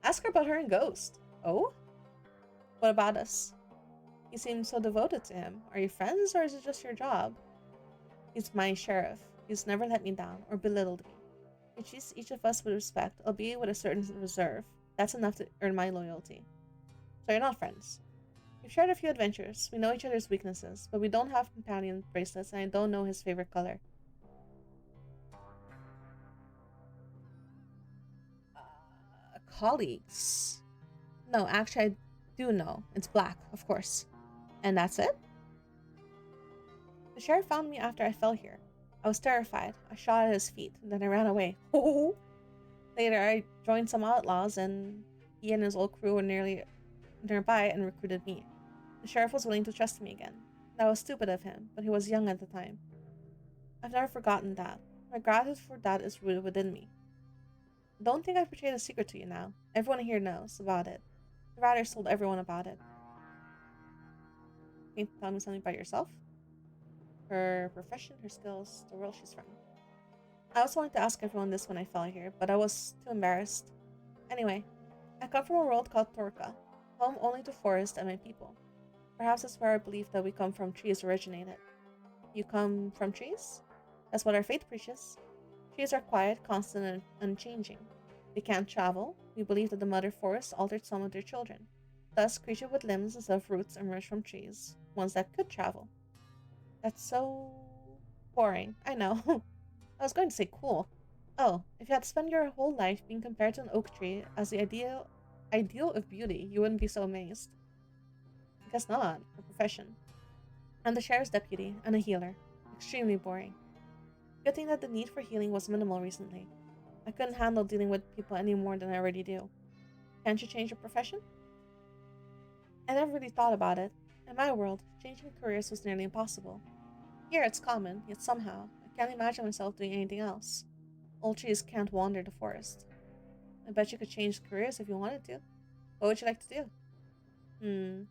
Ask her about her and Ghost. Oh? What about us? You seem so devoted to him. Are you friends, or is it just your job? He's my sheriff. He's never let me down or belittled me. He treats each of us with respect, albeit with a certain reserve. That's enough to earn my loyalty. So you're not friends. We've shared a few adventures. We know each other's weaknesses, but we don't have companion bracelets, and I don't know his favorite color. Colleagues. No, actually, I do know. It's black, of course. And that's it? The sheriff found me after I fell here. I was terrified. I shot at his feet, and then I ran away. Oh! Later, I joined some outlaws, and he and his old crew were nearby and recruited me. The sheriff was willing to trust me again. That was stupid of him, but he was young at the time. I've never forgotten that. My gratitude for that is rooted within me. Don't think I've betrayed a secret to you now. Everyone here knows about it. The Riders told everyone about it. Can you tell me something about yourself? Her profession, her skills, the world she's from. I also wanted to ask everyone this when I fell here, but I was too embarrassed. Anyway, I come from a world called Torka, home only to forest and my people. Perhaps that's where our belief that we come from trees originated. You come from trees? That's what our faith preaches. Trees are quiet, constant, and unchanging. They can't travel. We believe that the mother forest altered some of their children. Thus, creatures with limbs instead of roots emerged from trees, ones that could travel. That's so boring. I know. I was going to say cool. Oh, if you had spent your whole life being compared to an oak tree as the ideal of beauty, you wouldn't be so amazed. I guess not. A profession. I'm the sheriff's deputy and a healer. Extremely boring. Good thing that the need for healing was minimal recently. I couldn't handle dealing with people any more than I already do. Can't you change your profession? I never really thought about it. In my world, changing careers was nearly impossible. Here it's common, yet somehow, I can't imagine myself doing anything else. Old trees can't wander the forest. I bet you could change careers if you wanted to. What would you like to do?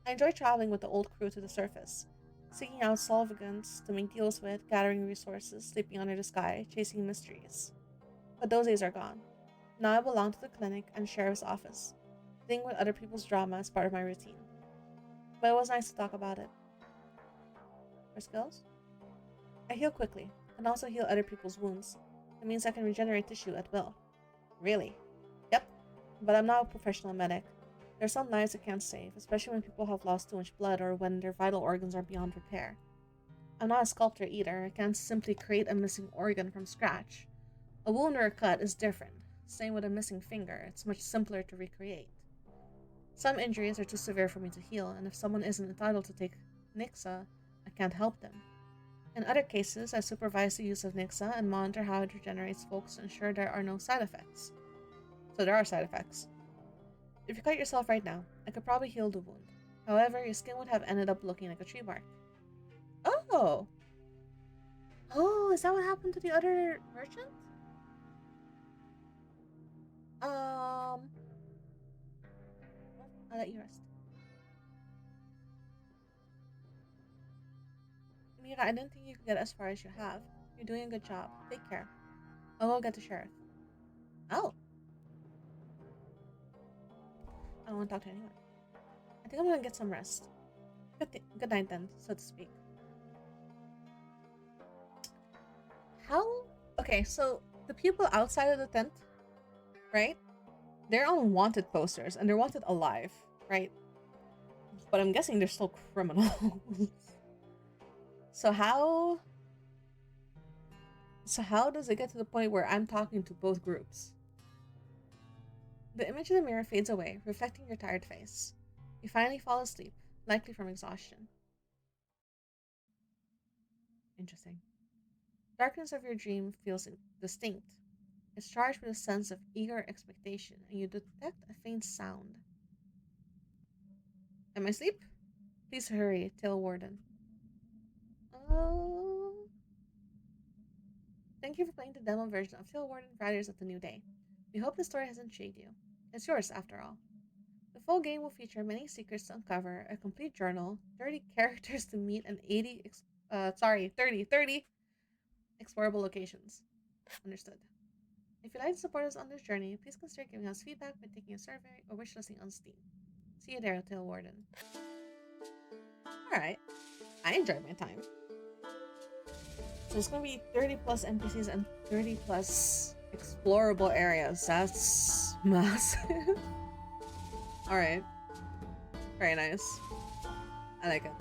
I enjoy traveling with the old crew to the surface, seeking out solvents to make deals with, gathering resources, sleeping under the sky, chasing mysteries. But those days are gone. Now I belong to the clinic and sheriff's office, dealing with other people's drama as part of my routine. But it was nice to talk about it. Your skills? I heal quickly, and also heal other people's wounds. It means I can regenerate tissue at will. Really? Yep. But I'm not a professional medic. There are some lives I can't save, especially when people have lost too much blood or when their vital organs are beyond repair. I'm not a sculptor either. I can't simply create a missing organ from scratch. A wound or a cut is different. Same with a missing finger. It's much simpler to recreate. Some injuries are too severe for me to heal, and if someone isn't entitled to take Nixa, I can't help them. In other cases, I supervise the use of Nixa and monitor how it regenerates folks to ensure there are no side effects. So there are side effects. If you cut yourself right now, I could probably heal the wound. However, your skin would have ended up looking like a tree bark. Oh! Oh, is that what happened to the other merchant? I'll let you rest. Mira, I didn't think you could get as far as you have. You're doing a good job. Take care. I'll go get the sheriff. Oh. I don't want to talk to anyone. I think I'm gonna get some rest. Good night then, so to speak. How? Okay, so the people outside of the tent, right? They're on wanted posters and they're wanted alive, right? But I'm guessing they're still criminals. So how? So how does it get to the point where I'm talking to both groups? The image in the mirror fades away, reflecting your tired face. You finally fall asleep, likely from exhaustion. Interesting. Darkness of your dream feels distinct. It's charged with a sense of eager expectation, and you detect a faint sound. Am I asleep? Please hurry, Talewarden. Oh. Thank you for playing the demo version of Talewarden Riders of the New Day. We hope the story has intrigued you. It's yours, after all. The full game will feature many secrets to uncover, a complete journal, 30 characters to meet, and 30 explorable locations. Understood. If you'd like to support us on this journey, please consider giving us feedback by taking a survey or wishlisting on Steam. See you there, Talewarden. Alright, I enjoyed my time. So it's gonna be 30 plus NPCs and 30 plus explorable areas. That's massive. Alright. Very nice. I like it.